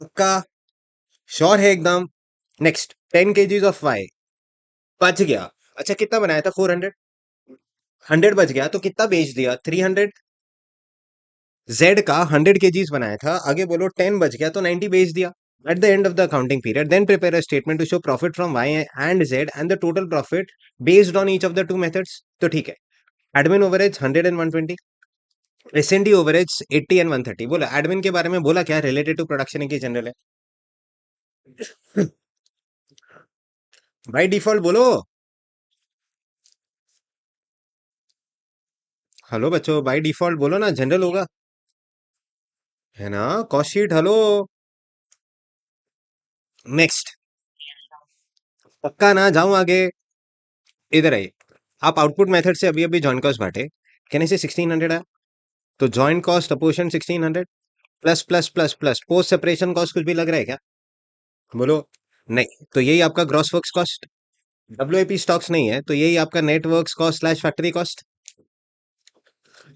पक्का? श्योर है एकदम? नेक्स्ट, 10 kgs ऑफ वाई बच गया। अच्छा कितना बनाया था? 400। 100 बच गया तो कितना बेच दिया? 300। जेड का 100 kgs बनाया था, आगे बोलो 10 बच गया तो 90 बेच दिया। At the end of the accounting period, then prepare a statement to show profit from Y and Z and the total profit based on each of the two methods. तो ठीक है, admin overage 100 and 120, S and D overage 80 and 130। बोला admin के बारे में, बोला क्या related to production की जनरल है। बाय डिफॉल्ट बोलो। हेलो बच्चों, बाय डिफॉल्ट बोलो ना, जनरल होगा है ना, कॉस्ट शीट। हेलो नेक्स्ट, पक्का ना जाऊं आगे? इधर आइए। आप आउटपुट मेथड से अभी अभी जॉइंट कॉस्ट बांटे, कहने से 1600 आया, तो joint cost apportion 1600 plus plus plus plus post separation cost कुछ भी लग रहा है क्या? बोलो। नहीं, तो यही आपका gross works cost. WIP stocks नहीं है तो यही आपका net works cost slash factory cost.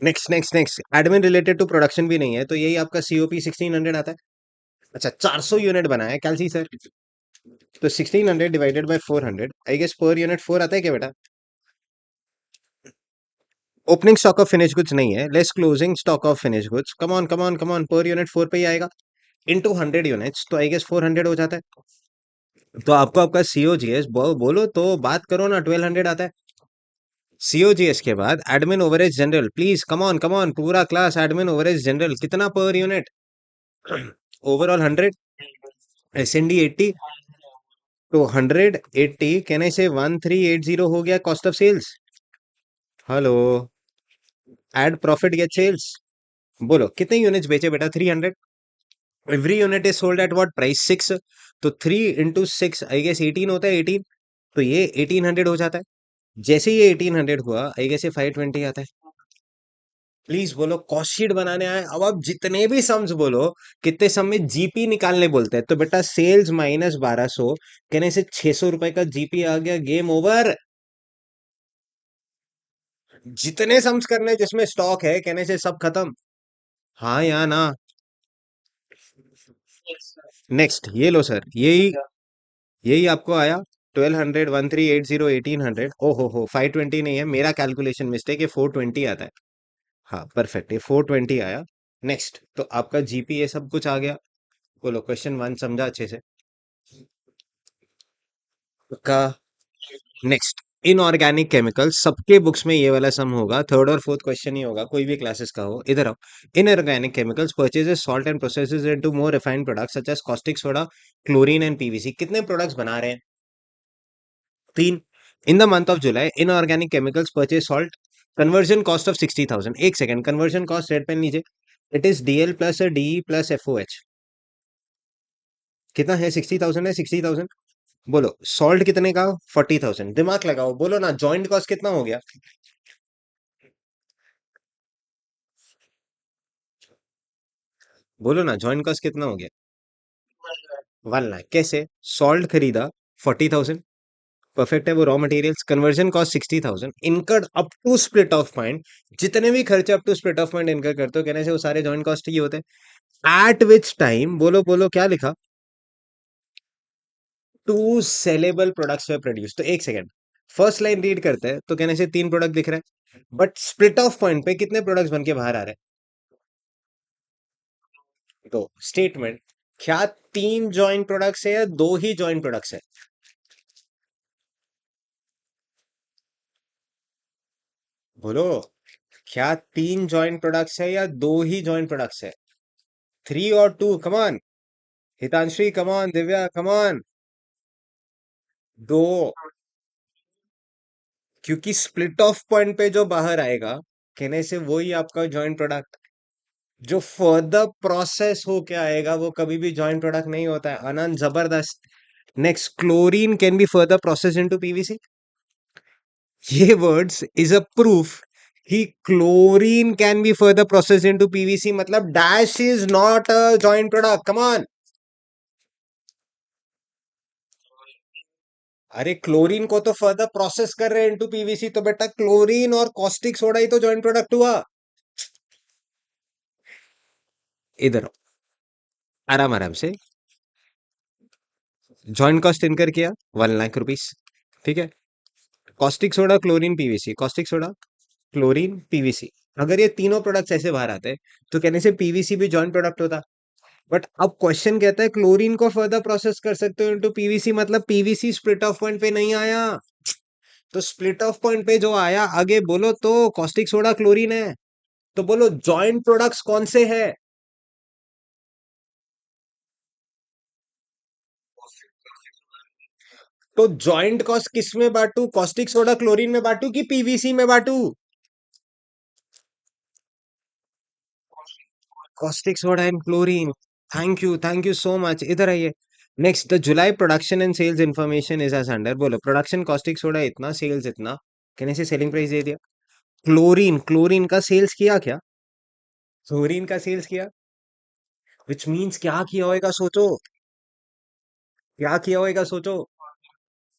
Next next next, admin related to production भी नहीं है तो यही आपका सीओपी 1600 आता है। अच्छा 400 यूनिट बनाया है कैलसी सर, तो 1600 divided by 400, I guess per unit 4 आता है क्या बेटा? Opening stock of finish goods नहीं है, less closing stock of finish goods, come on come on come on, per unit 4 पे ही आएगा। इनटू 100 यूनिट्स तो आई गेस 400 हो जाता है। तो आपको आपका सीओजीएस बोलो तो बात करो ना, 1200 आता है। सीओजीएस के बाद admin overheads general, please come on पूरा क्लास, एडमिन ओवरेज जनरल कितना पर यूनिट? ओवरऑल 100, एसएनडी 80, तो 180 कहने से 1380 हो गया cost of sales. Hello, add profit get sales. बोलो कितने यूनिट्स बेचे बेटा? 300। Every unit is sold at what price? 6। तो 3 इंटू 6 आई गेस 18 होता है, 18। तो ये 1800 हो जाता है। जैसे ये 1800 हुआ आई गेस ये 520 आता है। प्लीज बोलो कॉस्ट शीट बनाने आए। अब आप जितने भी सम्स बोलो, कितने सम में जीपी निकालने बोलते हैं, तो बेटा सेल्स माइनस 1200, कहने से 600 रुपए का जीपी आ गया, गेम ओवर। जितने सम्स करने जिसमें स्टॉक है, कहने से सब खत्म। हाँ या ना? नेक्स्ट ये लो सर, यही यही आपको आया 1200, 1380, 1800। ओ हो 520 नहीं है, मेरा कैलकुलेशन मिस्टेक है, 420 आता है। हाँ परफेक्ट, ये 420 आया। नेक्स्ट तो आपका जीपी ये सब कुछ आ गया। बोलो क्वेश्चन वन समझा अच्छे से का? नेक्स्ट, इनऑर्गेनिक केमिकल्स, सबके बुक्स में ये वाला सम होगा, थर्ड और फोर्थ क्वेश्चन ही होगा, कोई भी क्लासेस का हो। इधर आओ। Inorganic chemicals purchases salt and processes into more refined products such as caustic soda, chlorine and PVC. कितने प्रोडक्ट्स बना रहे हैं? तीन। In the month of July inorganic chemicals purchase salt, conversion cost of 60,000। एक second, conversion cost red pen लीजिए। It is DL plus DE plus FOH. कितना है? 60,000 है, 60,000। बोलो सॉल्ट कितने का? 40,000। दिमाग लगाओ, बोलो ना जॉइंट कॉस्ट कितना हो गया? बोलो ना जॉइंट कॉस्ट कितना हो गया? 1 लाख। कैसे? सॉल्ट खरीदा 40,000, परफेक्ट है, वो raw materials. Conversion cost 60,000, incurred up to split off point. जितने भी खर्चे up to split off point incur करते हो, कहने से वो सारे जॉइंट कॉस्ट ही होते हैं। एट विच टाइम, बोलो बोलो क्या लिखा? Two saleable products we produce. तो एक सेकंड, फर्स्ट लाइन रीड करते हैं तो कहने से तीन प्रोडक्ट दिख रहे हैं, बट स्प्लिट ऑफ पॉइंट पे कितने प्रोडक्ट्स बन के बाहर आ रहे हैं? तो स्टेटमेंट, क्या तीन जॉइंट प्रोडक्ट्स है या दो ही जॉइंट प्रोडक्ट्स है? बोलो, क्या तीन जॉइंट प्रोडक्ट्स है या दो ही जॉइंट प्रोडक्ट्स है? थ्री और टू, कमान। हितांशी कमान, दिव्या कमान। दो। क्योंकि स्प्लिट ऑफ पॉइंट पे जो बाहर आएगा, कहने से वही आपका जॉइंट प्रोडक्ट। जो फर्दर प्रोसेस होके आएगा वो कभी भी जॉइंट प्रोडक्ट नहीं होता है। आनंद जबरदस्त। Next, chlorine can be further process into PVC. ये वर्ड्स इज अ प्रूफ कि chlorine can be further process into PVC, मतलब dash is not a joint product. Come on. अरे क्लोरीन को तो फर्दर प्रोसेस कर रहे हैं इनटू पीवीसी, तो बेटा क्लोरीन और कॉस्टिक सोडा ही तो जॉइंट प्रोडक्ट हुआ। इधर आराम आराम से। जॉइंट कॉस्ट इनकर किया 1 लाख रुपीस, ठीक है। Caustic soda, chlorine, PVC, caustic soda, chlorine, PVC. अगर ये तीनों प्रोडक्ट्स ऐसे बाहर आते तो कहने से पीवीसी भी जॉइंट प्रोडक्ट होता। बट अब क्वेश्चन कहता है क्लोरीन को फर्दर प्रोसेस कर सकते हो इनटू पीवीसी, मतलब पीवीसी स्प्लिट ऑफ पॉइंट पे नहीं आया। तो स्प्लिट ऑफ पॉइंट पे जो आया, आगे बोलो तो कॉस्टिक सोडा, क्लोरीन है। तो बोलो जॉइंट प्रोडक्ट्स कौन से है? तो जॉइंट कॉस्ट किस में बांटू? कॉस्टिक सोडा, क्लोरीन में बांटू कि पीवीसी में बांटू? Caustic soda and chlorine. Thank you so much. इधर आइए। Next, the July production and sales information is as under. बोलो प्रोडक्शन कॉस्टिक सोडा इतना, सेल्स इतना, कहने से सेलिंग प्राइस दे दिया। क्लोरीन, क्लोरीन का सेल्स किया क्या? क्लोरीन का सेल्स किया, विच मीन्स क्या किया होगा सोचो। क्या किया होगा सोचो।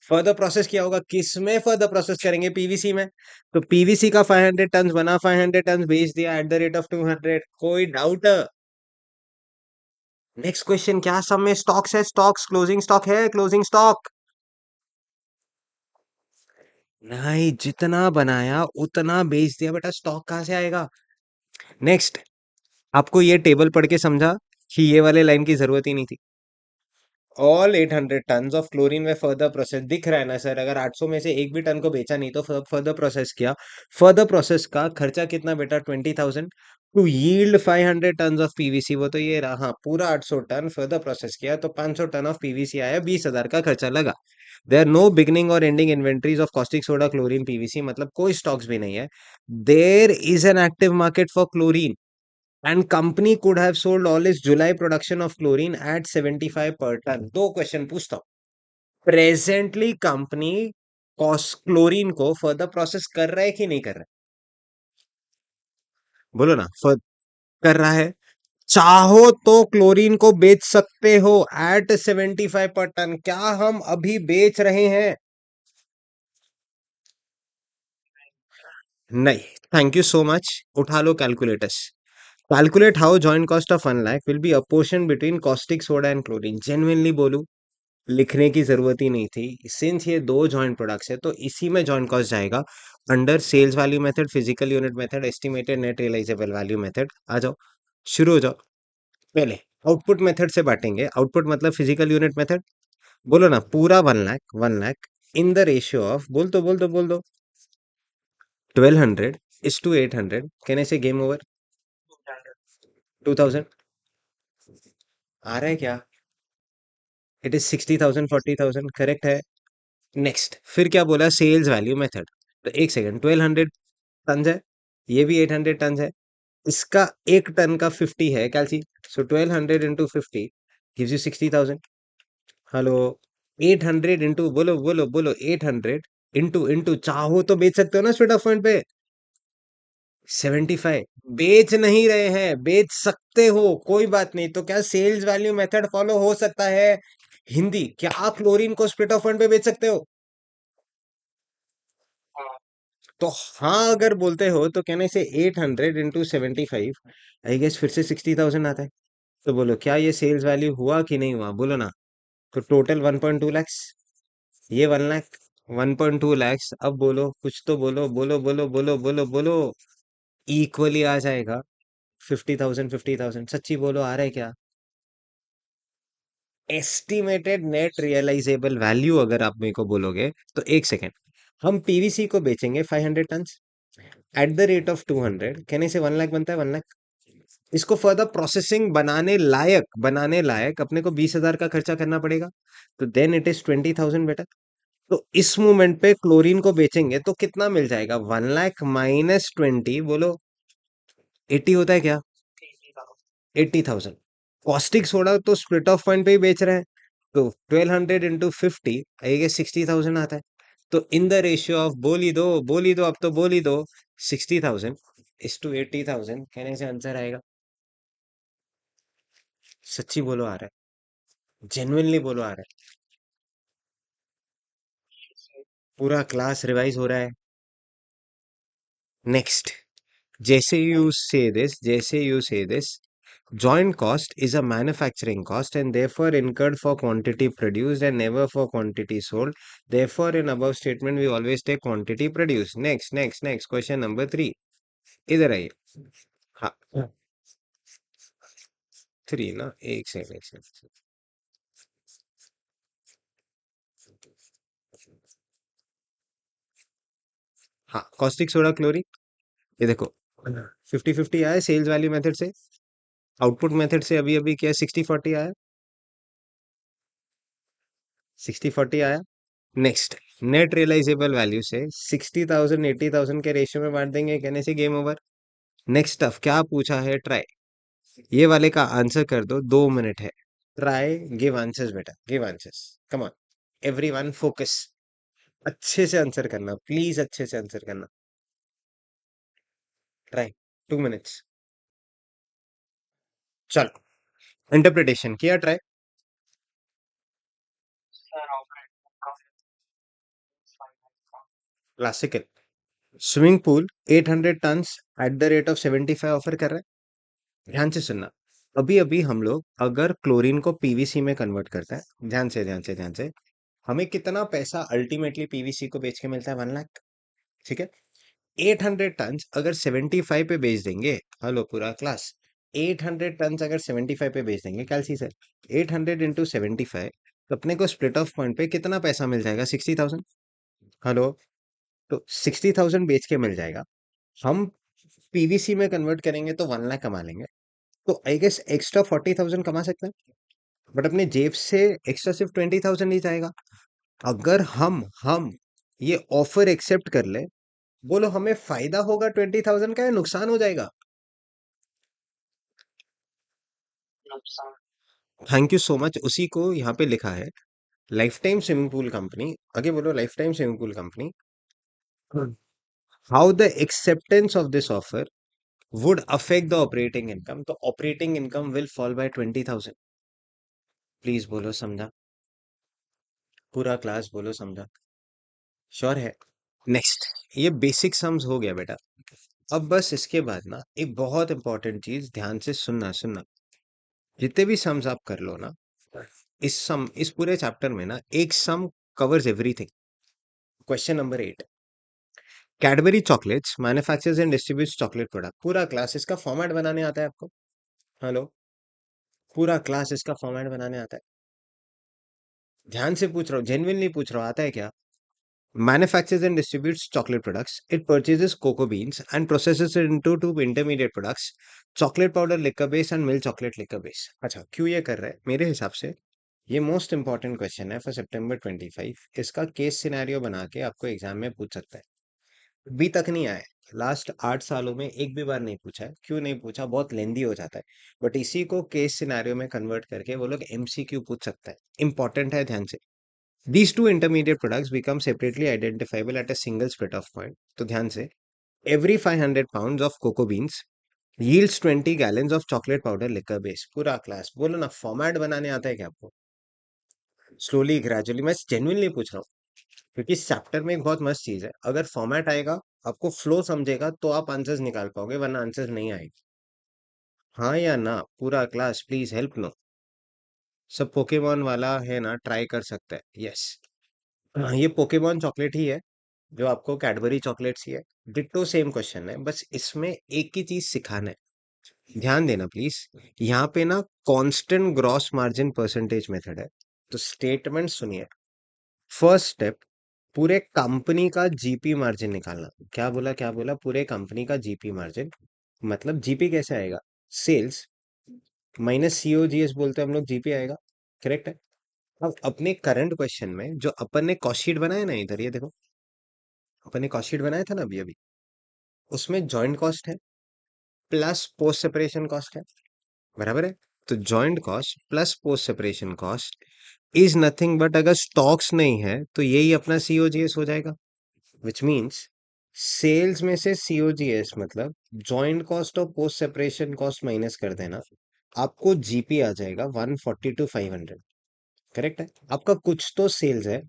फर्दर प्रोसेस किया होगा, किस में फर्दर प्रोसेस करेंगे? पीवीसी में। तो पीवीसी का 500 टन बना, 500 टन बेच दिया एट द रेट ऑफ 200। कोई डाउट? नेक्स्ट क्वेश्चन, क्या सब में स्टॉक्स है? स्टॉक्स, क्लोजिंग स्टॉक है, क्लोजिंग स्टॉक नहीं। जितना बनाया उतना बेच दिया, बेटा स्टॉक कहां से आएगा? नेक्स्ट, आपको ये टेबल पढ़ के समझा कि ये वाले लाइन की जरूरत ही नहीं थी। ऑल 800 टन ऑफ क्लोरीन में फर्दर प्रोसेस, दिख रहा है ना सर? अगर 800 में से एक भी टन को बेचा नहीं तो फर्दर प्रोसेस किया। फर्दर प्रोसेस का खर्चा कितना बेटा? 20,000 to yield 500 ton of PVC. वो तो ये रहा, हाँ पूरा 800 टन फर्दर प्रोसेस किया तो 500 टन ऑफ पीवीसी आया, 20,000 का खर्चा लगा। देयर नो बिगनिंग और ending inventories of caustic soda, chlorine, PVC, मतलब कोई स्टॉक्स भी नहीं है। There is an active market for chlorine and company could have sold all its July production of chlorine at 75 per ton। दो question पूछता हूँ। Presently company chlorine को further process कर रहा है कि नहीं कर रहा बोलो ना, कर रहा है। चाहो तो क्लोरीन को बेच सकते हो एट 75 पर टन। क्या हम अभी बेच रहे हैं? नहीं। Thank you so much. उठा लो calculators. Calculate how joint cost of 1 lakh will be apportion between caustic soda and chlorine. Genuinely बोलूं, लिखने की जरूरत ही नहीं थी। सिंस ये दो जॉइंट प्रोडक्ट्स है तो इसी में जॉइंट कॉस्ट जाएगा under sales value method, physical unit method, estimated net realisable value method. आ जाओ, शुरू हो जाओ। पहले आउटपुट मेथड से बांटेंगे। आउटपुट मतलब फिजिकल यूनिट मेथड। बोलो ना, पूरा 1 लाख, 1 लाख इन द रेशियो ऑफ, बोल दो 1200 इज टू 800। कहने से गेम ओवर। 2000 आ रहा है क्या? इट इज 60,000, 40,000 करेक्ट है। नेक्स्ट फिर क्या बोला? Sales value method. तो एक सेकंड, 1200 टन है, ये भी 800 टन है। इसका एक टन का 50 है कैलसी। सो 1200 into 50 gives you 60,000। Hello, 800 into, बोलो 800 इंटू इंटू, चाहो तो बेच सकते हो ना स्पीड ऑफ पॉइंट पे। 75। बेच नहीं रहे हैं, बेच सकते हो, कोई बात नहीं। तो क्या सेल्स वैल्यू मेथड फॉलो हो सकता है? हिंदी, क्या आप क्लोरीन को स्प्लिट ऑफ पॉइंट पे बेच सकते हो? तो हाँ अगर बोलते हो तो कहने से 800 इंटू 75, आई गेस फिर से 60,000 आता है। तो बोलो, क्या ये सेल्स वैल्यू हुआ कि नहीं हुआ? बोलो ना। तो टोटल 1.2 लैक्स, ये 1 लाख, 1.2 लैक्स। अब बोलो, कुछ तो बोलो, बोलो। इक्वली आ जाएगा 50,000, 50,000। सच्ची बोलो, आ रहा है क्या? एस्टिमेटेड नेट रियलाइजेबल वैल्यू अगर आप मेरे को बोलोगे तो एक सेकेंड, हम पीवीसी को बेचेंगे 500 ton at the rate of 200। कहने से 1 लाख बनता है, 1 लाख। इसको फर्दर प्रोसेसिंग बनाने लायक अपने को 20,000 का खर्चा करना पड़ेगा। तो देन इट इज 20,000 बेटा। तो इस मूवमेंट पे क्लोरीन को बेचेंगे तो कितना मिल जाएगा? 1 लाख माइनस 20, बोलो 80 होता है क्या? 80,000। कॉस्टिक सोडा तो स्प्लिट ऑफ पॉइंट पे ही बेच रहे हैं। तो 1200 इंटू 50 आइए 60,000 आता है। तो इन द रेशियो ऑफ, बोल ही दो अब तो बोल ही दो, 60,000 इज टू 80,000। कहने से आंसर आएगा। सच्ची बोलो, आ रहा है? जेन्युइनली बोलो, आ रहा है? पूरा क्लास रिवाइज हो रहा है। नेक्स्ट, जैसे यू से this, joint cost is a manufacturing cost and therefore incurred for quantity produced and never for quantity sold. Therefore, in above statement, we always take quantity produced. Next, question number 3। इधर आइए। हाँ, 3 ना, एक second. हाँ, caustic soda chlorine. ये देखो, 50-50 आया sales value method से। आउटपुट मेथड से अभी अभी क्या 60-40 आया? 60-40 आया। नेक्स्ट, नेट रियलाइजेबल वैल्यू से 60,000 80,000 के रेशियो में बांट देंगे। कहने से गेम ओवर। नेक्स्ट ऑफ क्या पूछा है? ट्राई। ये वाले का आंसर कर दो, 2 मिनट है। ट्राई, गिव आंसर्स बेटा, give answers. Come on, everyone focus. अच्छे से आंसर करना प्लीज, अच्छे से आंसर करना। Try, 2 minutes. चलो, इंटरप्रिटेशन किया try. Classical swimming pool 800 tons at the rate of 75 offer कर रहा है। ध्यान से सुनना। अभी अभी हम लोग अगर क्लोरीन को पीवीसी में कन्वर्ट करते हैं, ध्यान से, हमें कितना पैसा अल्टीमेटली पीवीसी को बेच के मिलता है? 1 लाख। ठीक है। 800 टन अगर 75 पे बेच देंगे, हेलो पूरा क्लास, 800 टन अगर 75 पे बेच देंगे कैलसी सर, 800 इंटू 75, तो अपने को स्प्लिट ऑफ पॉइंट पे कितना पैसा मिल जाएगा? 60,000। हेलो, तो 60,000 बेच के मिल जाएगा। हम पीवीसी में कन्वर्ट करेंगे तो 1 लाख कमा लेंगे। तो आई गेस एक्स्ट्रा 40,000 कमा सकते हैं, बट अपने जेब से एक्स्ट्रा सिर्फ 20,000 ही जाएगा। अगर हम ये ऑफर एक्सेप्ट कर ले, बोलो हमें फायदा होगा 20,000 का या नुकसान हो जाएगा? Thank you so much. उसी को यहाँ पे लिखा है, life time swimming pool company. आगे बोलो, life time swimming pool company. How the acceptance of this offer would affect the operating income, तो operating income will fall by 20,000. Please बोलो समझा, पूरा क्लास बोलो समझा, श्योर है? नेक्स्ट, ये बेसिक सम्स हो गया बेटा। अब बस इसके बाद ना एक बहुत इंपॉर्टेंट चीज ध्यान से सुनना सुनना, जितने भी सम्स आप कर लो ना, इस पूरे चैप्टर में ना एक sum covers everything. Question number 8, Cadbury chocolates manufactures and distributes chocolate product. पूरा क्लास इसका फॉर्मेट बनाने आता है आपको? हेलो, पूरा क्लास इसका फॉर्मेट बनाने आता है? ध्यान से पूछ रहा हूँ, जेन्युइनली पूछ रहा हूँ, आता है क्या? Manufactures and distributes chocolate products. It purchases cocoa beans and processes it into two intermediate products, chocolate powder liquor base and milk chocolate liquor base. अच्छा, क्यों ये कर रहा है? मेरे हिसाब से ये मोस्ट इंपॉर्टेंट क्वेश्चन है फॉर सितंबर 25। इसका केस सिनेरियो बना के आपको एग्जाम में पूछ सकता है। अभी तक नहीं आया, लास्ट 8 सालों में एक भी बार नहीं पूछा है। क्यों नहीं पूछा? बहुत लेंदी हो जाता है, बट इसी को केस सिनेरियो में कन्वर्ट करके वो लोग एमसीक्यू पूछ सकता है। इंपॉर्टेंट है, ध्यान से। These two intermediate products become separately identifiable at a single split-off point. तो ध्यान से, every 500 pounds of cocoa beans yields 20 gallons of chocolate powder liquor base. पूरा क्लास बोलो ना, फॉर्मेट बनाने आता है क्या आपको? स्लोली ग्रेजुअली, मैं जेन्युइनली पूछ रहा हूँ, क्योंकि इस चैप्टर में एक बहुत मस्त चीज है, अगर फॉर्मेट आएगा, आपको फ्लो समझेगा तो आप आंसर्स निकाल पाओगे, वरना आंसर्स नहीं आएंगे। हाँ या ना? पूरा क्लास प्लीज हेल्प लो। सब पोकेमॉन वाला है ना, ट्राई कर सकते हैं। यस, ये पोकेमॉन चॉकलेट ही है जो आपको कैडबरी चॉकलेट्स ही है। डिट्टो सेम क्वेश्चन है, बस इसमें एक ही चीज सिखाना है। ध्यान देना प्लीज, यहाँ पे ना constant gross margin percentage method है। तो स्टेटमेंट सुनिए। फर्स्ट स्टेप, पूरे कंपनी का जीपी मार्जिन निकालना। क्या बोला, क्या बोला? पूरे कंपनी का जीपी मार्जिन। मतलब जीपी कैसे आएगा? सेल्स माइनस सीओजीएस बोलते हैं हम लोग, जीपी आएगा। करेक्ट है। अब अपने करंट क्वेश्चन में जो अपन ने कॉस्ट शीट बनाया ना, इधर ये देखो, अपन ने कॉस्ट शीट बनाया था ना अभी अभी, उसमें जॉइंट कॉस्ट है प्लस पोस्ट सेपरेशन कॉस्ट है, बराबर है? तो joint cost plus post separation cost is nothing but, अगर स्टॉक्स नहीं है तो यही अपना सीओजीएस हो जाएगा। विच मीन्स सेल्स में से सीओजीएस मतलब जॉइंट कॉस्ट और पोस्ट सेपरेशन कॉस्ट माइनस कर देना, आपको जीपी आ जाएगा 140 to 500। करेक्ट है? आपका कुछ तो सेल्स है,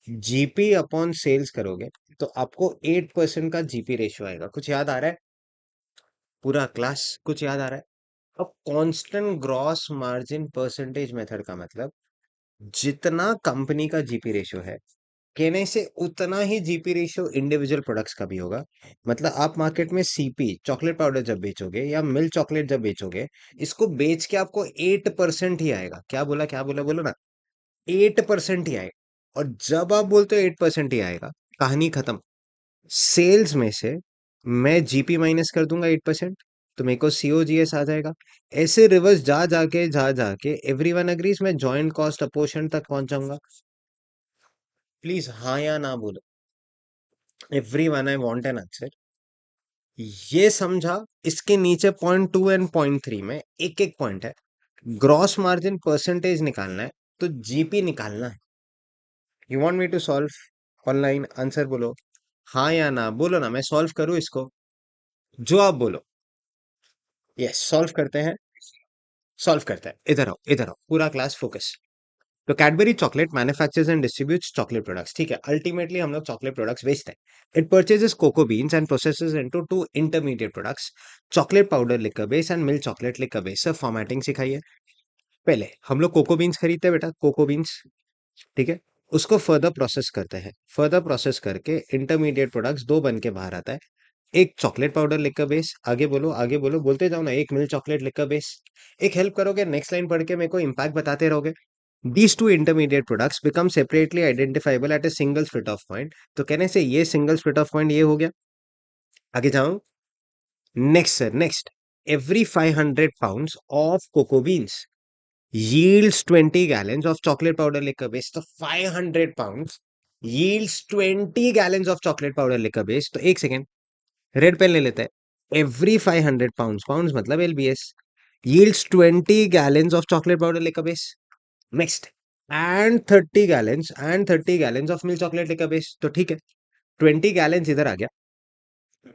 जीपी अपॉन सेल्स करोगे तो आपको 8% का जीपी रेशियो आएगा। कुछ याद आ रहा है? पूरा क्लास कुछ याद आ रहा है? अब constant gross margin percentage method का मतलब, जितना कंपनी का जीपी रेशियो है, कहने से उतना ही जीपी रेशियो इंडिविजुअल प्रोडक्ट्स का भी होगा। मतलब आप मार्केट में सीपी चॉकलेट पाउडर जब बेचोगे या मिल्क चॉकलेट जब बेचोगे, इसको बेच के आपको 8% ही आएगा। क्या बोला, क्या बोला? बोलो ना, 8% ही आएगा। और जब आप बोलते हो 8% ही आएगा, कहानी खत्म। सेल्स में से मैं जीपी माइनस कर दूंगा 8%, तो मेरे को सीओजीएस आ जाएगा। ऐसे रिवर्स जा जाके एवरीवन अग्रीज, मैं जॉइंट कॉस्ट अपोर्शन तक पहुंच जाऊंगा। प्लीज हाँ या ना बोलो। Everyone, I want an answer. ये समझा? इसके नीचे पॉइंट 2 एंड पॉइंट 3 में एक एक पॉइंट है। ग्रॉस मार्जिन परसेंटेज निकालना है तो जीपी निकालना है। You want me to solve online? Answer बोलो, हाँ या ना बोलो ना, मैं सॉल्व करूँ इसको? जो आप बोलो। यस, सॉल्व करते हैं, सॉल्व करते हैं। इधर आओ, इधर आओ, पूरा क्लास फोकस। तो Cadbury chocolate manufactures and distributes chocolate products, ठीक है? अल्टीमेटली हम लोग चॉकलेट प्रोडक्ट्स बेचते हैं। It purchases cocoa beans and processes into two intermediate products, chocolate powder liquor base and milk chocolate liquor base. Sir formatting सिखाई है। पहले हम लोग कोको बीन्स खरीदते हैं बेटा, कोको बीन्स, ठीक है? उसको फर्दर प्रोसेस करते हैं, फर्दर प्रोसेस करके इंटरमीडिएट प्रोडक्ट्स दो बन के बाहर आता है। एक चॉकलेट पाउडर लिकर बेस, आगे बोलो, आगे बोलो, बोलते जाओ ना, एक मिल्क चॉकलेट लिकर बेस। एक हेल्प करोगे, नेक्स्ट लाइन पढ़ के मेरे को इम्पैक्ट बताते रहोगे। These two intermediate products become separately identifiable at a single split off point. तो कहने से ये सिंगल स्प्लिट ऑफ पॉइंट ये हो गया। आगे जाऊं, next sir, next, every 500 pounds of cocoa beans yields 20 gallons of chocolate powder liquor base। तो 500 pounds yields 20 gallons of chocolate powder liquor base। तो एक सेकेंड, रेड पेन ले लेते हैं। every 500 pounds, पाउंड्स मतलब LBS, yields 20 gallons of chocolate powder liquor base। Next, and 30 gallons of milk chocolate liquor base. तो ठीक है, 20 गैलेंस इधर आ गया,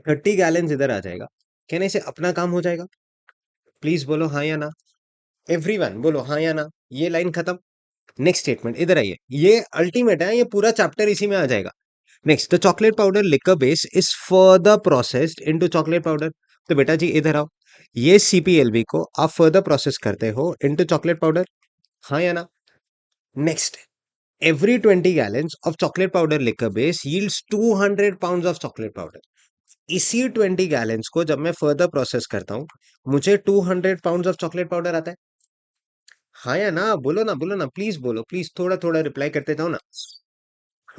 30 गैलेंस इधर आ जाएगा। कहने से अपना काम हो जाएगा। प्लीज बोलो हाँ या ना। एवरीवन बोलो हाँ या ना। ये लाइन खत्म। नेक्स्ट स्टेटमेंट इधर आइए, ये अल्टीमेट है, ये पूरा चैप्टर इसी में आ जाएगा। Next, the chocolate powder liquor base is further processed into chocolate powder. तो बेटा जी इधर आओ, ये सीपीएलबी को आप फर्दर प्रोसेस करते हो इनटू चॉकलेट पाउडर, हाँ या ना। Next, every 20 gallons of chocolate powder liquor base yields 200 pounds of chocolate powder। इसी 20 गैलेंस को जब मैं फर्दर प्रोसेस करता हूं, मुझे 200 पाउंड्स ऑफ चॉकलेट पाउडर आता है, हाँ या ना। बोलो ना प्लीज बोलो, प्लीज थोड़ा थोड़ा रिप्लाई करते जाओ ना।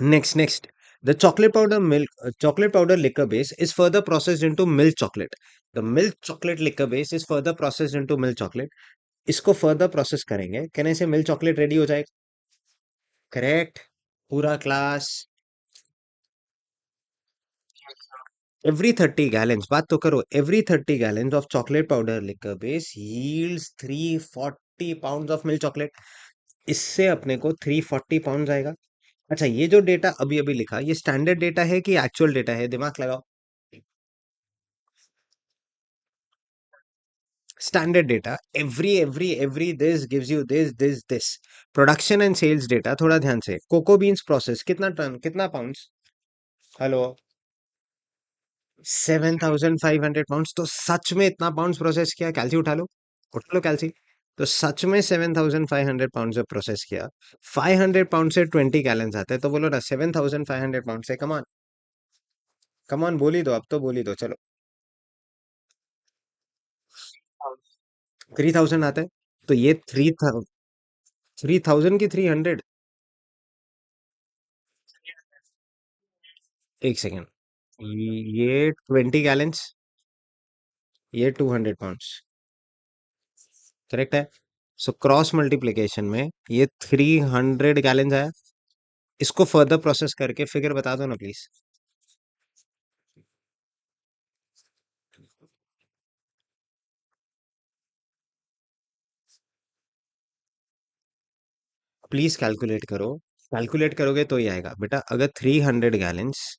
Next, the chocolate powder liquor base is further processed into milk chocolate. The milk chocolate liquor base is further processed into milk chocolate. इसको फर्दर प्रोसेस करेंगे, कहने से मिल्क चॉकलेट रेडी हो जाएगा। करेक्ट। पूरा क्लास। Every 30 gallons, बात तो करो, every 30 gallons of chocolate powder liquor base yields 340 pounds of milk chocolate। इससे अपने को 340 पाउंड आएगा। अच्छा, ये जो डेटा अभी अभी लिखा, ये स्टैंडर्ड डेटा है कि एक्चुअल डेटा है, दिमाग लगाओ। Standard data, every this gives you this. Production and sales data, थोड़ा ध्यान से। कोको बीन्स प्रोसेस कितना टन, कितना पाउंड्स? Hello, 7,500 pounds. तो सच में इतना पाउंड्स प्रोसेस किया? कैलसी उठा लो कैलसी। तो सच में 7,500 पाउंड से प्रोसेस किया। 500 पाउंड से 20 गैलन आते हैं, तो बोलो ना 7,500 पाउंड से। कमान कमान, बोल ही दो, अब तो बोल ही दो, चलो। 3,000 आते हैं। तो ये 3,000 की 300। एक सेकेंड, ये 20 गैलेंस, ये 200 पाउंड्स, करेक्ट है। सो क्रॉस मल्टीप्लीकेशन में ये 300 गैलेंस आया। इसको फर्दर प्रोसेस करके फिगर बता दो ना प्लीज। प्लीज कैलकुलेट करो। कैलकुलेट करोगे तो ही आएगा बेटा। अगर 300 गैलेंस,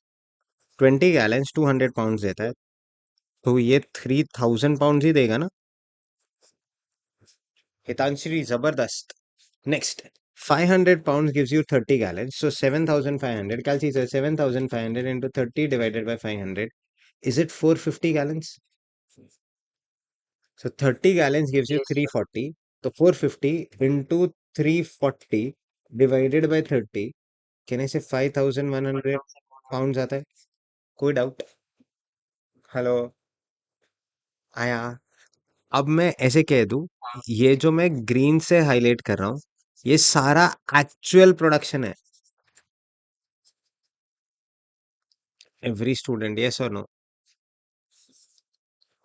20 गैलेंस 200 पाउंड देता है, तो ये 3,000 पाउंड ही देगा ना। हितांशी जबरदस्त। Next, 500 pound gives you 30 gallons, so 7,500। क्या चीज है? 7,500 into 30 divided by 500, is it 450 gallons? So 30 gallons gives you 340, तो 450 इंटू 340 डिवाइडेड बाय 30, कहने से 5,100 पाउंड आता है। कोई डाउट? हेलो, आया? अब मैं ऐसे कह दूं, ये जो मैं ग्रीन से हाईलाइट कर रहा हूं, ये सारा एक्चुअल प्रोडक्शन है। एवरी स्टूडेंट, यस और नो?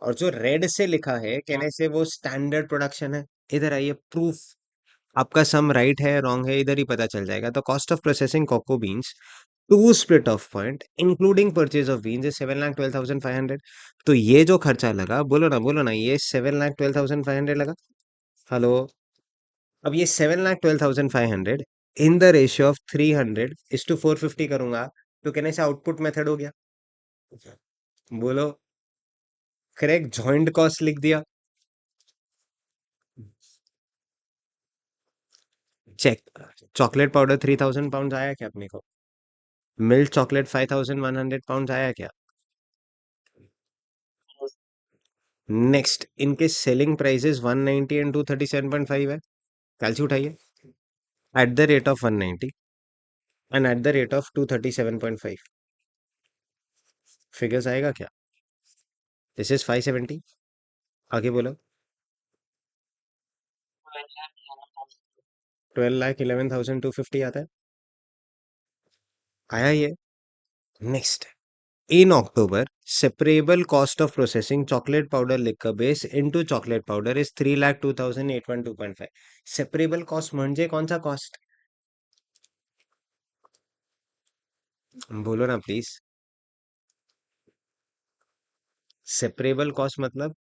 और जो रेड से लिखा है, कहने से वो स्टैंडर्ड प्रोडक्शन है। इधर आइए, प्रूफ। आपका सम राइट है रॉन्ग है इधर ही पता चल जाएगा। तो cost of processing cocoa beans to split off point including purchase of beans is 7,12,500। तो ये जो खर्चा लगा, बोलो ना, ये 7,12,500 लगा। हेलो, अब ये 7,12,500 इन द रेशियो ऑफ 300:450 करूंगा, तो कहने से आउटपुट मेथड हो गया। बोलो, करेक्ट। जॉइंट कॉस्ट लिख दिया। चेक। चॉकलेट पाउडर 3,000 पाउंड आया क्या अपने को? मिल्क चॉकलेट 5,100 पाउंड आया क्या? नेक्स्ट, इनके सेलिंग प्राइसेस 190 एंड 237.5 है। कैलसी उठाइए। Eight the rate of 190 and eight the rate of 237.5, figures आएगा क्या? This is 570। आगे बोलो। 12,11,250 आता है। आया ये। Next, in October, separable cost of processing chocolate powder liquor base into chocolate powder is 3,02,812.5। separable cost म्हणजे कौन सा कॉस्ट? बोलो ना प्लीज। सेपरेबल कॉस्ट मतलब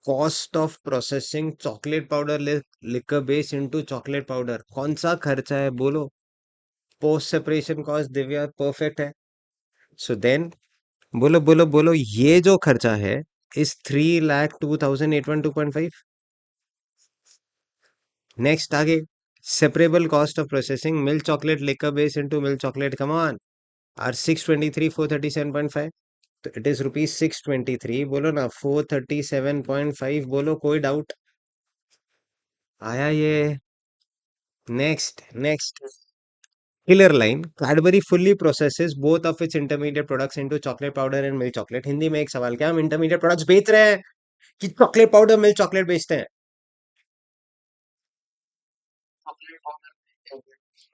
cost of processing chocolate powder liquor base into chocolate powder, कौन सा खर्चा है बोलो? Post separation cost, Divya perfect है। सो देन, बोलो ये जो खर्चा है, is 3,02,812.5. Next आगे, separable cost of processing milk chocolate liquor base into milk chocolate, come on, are 623 437.5. तो it is rupees 623, बोलो ना 437.5, बोलो कोई डाउट आया ये? Next Killer line, Cadbury fully processes both of its intermediate products into chocolate powder and milk chocolate. Hindi में एक सवाल, क्या हम इंटरमीडिएट प्रोडक्ट्स बेच रहे हैं कि चॉकलेट पाउडर मिल्क चॉकलेट बेचते हैं?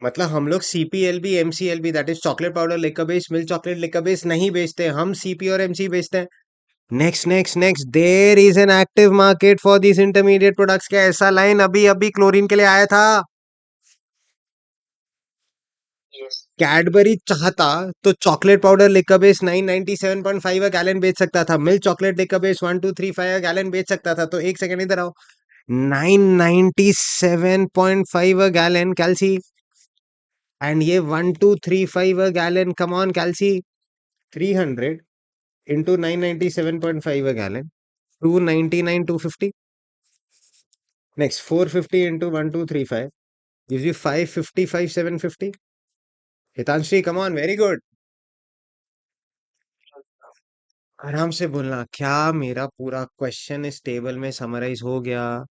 मतलब हम लोग CPLB MCLB that is chocolate powder liquor base milk chocolate liquor base नहीं बेचते, हम सीपी और एमसी बेचते हैं। Next there is an active market for this intermediate products. क्या ऐसा लाइन अभी अभी क्लोरीन के लिए आया था? कैडबरी चाहता तो chocolate powder liquor base 997.5 gallon बेच सकता था, milk chocolate liquor base 1235 gallon बेच सकता था। तो एक सेकंड इधर आओ, 997.5 गैलन कैल्सी, एंड ये 1235 gallon, come on calci, 300 into 997.5 a gallon, 299 250. Next 450 into 1235 gives you 555 750. Hitanshi come on, very good. आराम से बोलना, क्या मेरा पूरा क्वेश्चन इस टेबल में समराइज हो गया?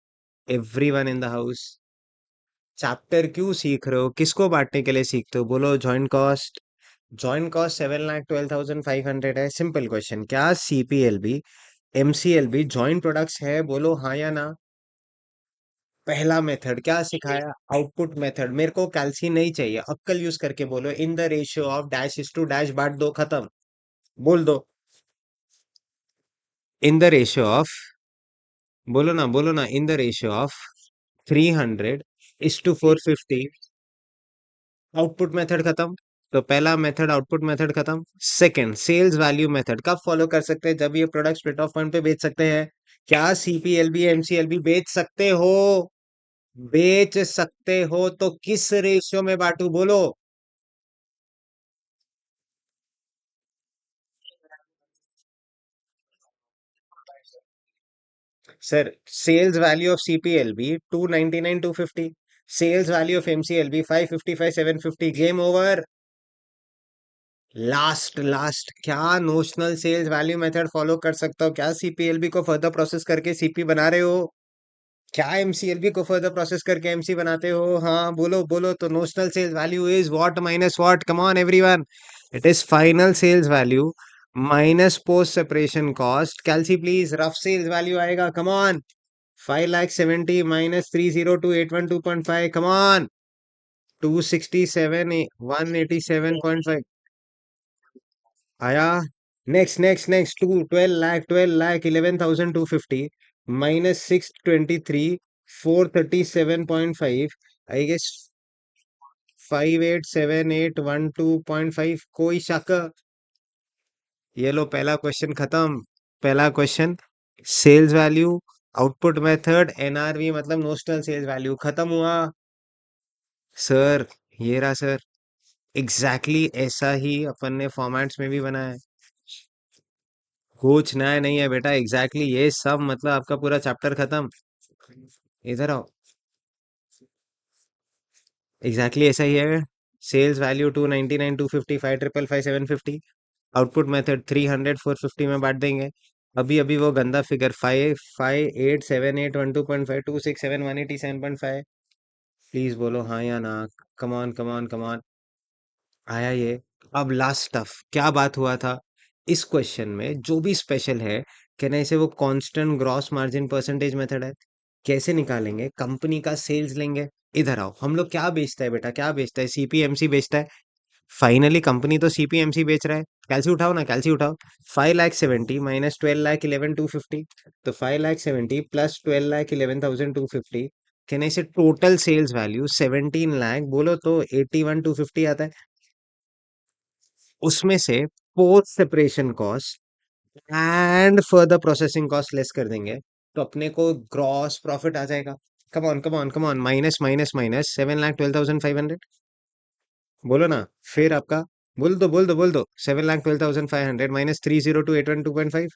Everyone in the house, chapter क्यों सीख रहे हो, किसको बांटने के लिए सीखते हो? बोलो जॉइंट कॉस्ट। जॉइंट कॉस्ट 7,12,500 है। सिंपल क्वेश्चन, क्या सीपीएलबी एमसीएलबी जॉइंट प्रोडक्ट्स है? बोलो हाँ या ना। पहला मेथड क्या सिखाया? Output method. मेरे को कैल्सी नहीं चाहिए, अक्कल यूज करके बोलो, in the ratio of dash is to dash, बांट दो, खत्म। बोल दो, इन द रेशियो ऑफ, बोलो ना, in the ratio of 300 is to 450। Output method खत्म। तो पहला मेथड आउटपुट मेथड खत्म। सेकंड सेल्स वैल्यू मेथड कब फॉलो कर सकते हैं? जब ये प्रोडक्ट स्प्लिट ऑफ पॉइंट पे बेच सकते हैं। क्या सीपीएलबी एमसीएलबी बेच सकते हो? बेच सकते हो तो किस रेशियो में बांटू? बोलो। Sir, sales value of CPLB 299 250, sales value of MCLB 555 750, game over. Last क्या notional sales value method follow कर सकता हो? क्या सीपीएलबी को फर्दर प्रोसेस करके सीपी बना रहे हो? क्या एमसीएलबी को फर्दर प्रोसेस करके एमसी बनाते हो? हाँ बोलो बोलो। तो notional sales value is what minus what? Come on everyone, it is final sales value minus post separation cost. कैलसी प्लीज, रफ सेल्स वैल्यू आएगा, come on. 5,70,000 minus 302,812.5, come on, 267 187.5 आया। Next 12 lakh 11,250 minus 623 437.5, I guess 587812.5। कोई शक? ये लो, पहला question खत्म। पहला question, sales value output method NRV मतलब नोशनल सेल्स वैल्यू खत्म हुआ। सर, ये रहा सर, एग्जैक्टली ऐसा ही अपन ने फॉर्मेट्स में भी बनाया है। कुछ नया नहीं है बेटा, एग्जैक्टली ये सब मतलब आपका पूरा चैप्टर खत्म। इधर आओ, एग्जैक्टली ऐसा ही है। सेल्स वैल्यू 299 250 555 750, आउटपुट मेथड 300 450 में बांट देंगे। अभी अभी वो गंदा फिगर 5587812.5 267 187.5, प्लीज बोलो हाँ या ना। कमान कमान कमान आया ये। अब लास्ट स्टफ, क्या बात हुआ था इस क्वेश्चन में जो भी स्पेशल है? कहना इसे वो constant gross margin percentage method है। कैसे निकालेंगे? कंपनी का सेल्स लेंगे। इधर आओ, हम लोग क्या बेचता है बेटा, क्या बेचता है? सीपीएमसी बेचता है। फाइनली कंपनी तो सीपीएमसी बेच रहा है। कैलसी उठाओ ना, कैलसी उठाओ। 5,70,000 माइनस 12,11,250, तो 5,70,000 प्लस 12,11,250, कहना इसे टोटल सेल्स वैल्यू 17 लाख, बोलो तो 81,250 आता है। उसमें से post separation cost and further processing cost less कर देंगे, तो अपने को ग्रॉस प्रॉफिट आ जाएगा। Come on minus minus minus 7,12,500, बोलो ना। फिर आपका, बोल दो 7,12,500 माइनस 302,812.5,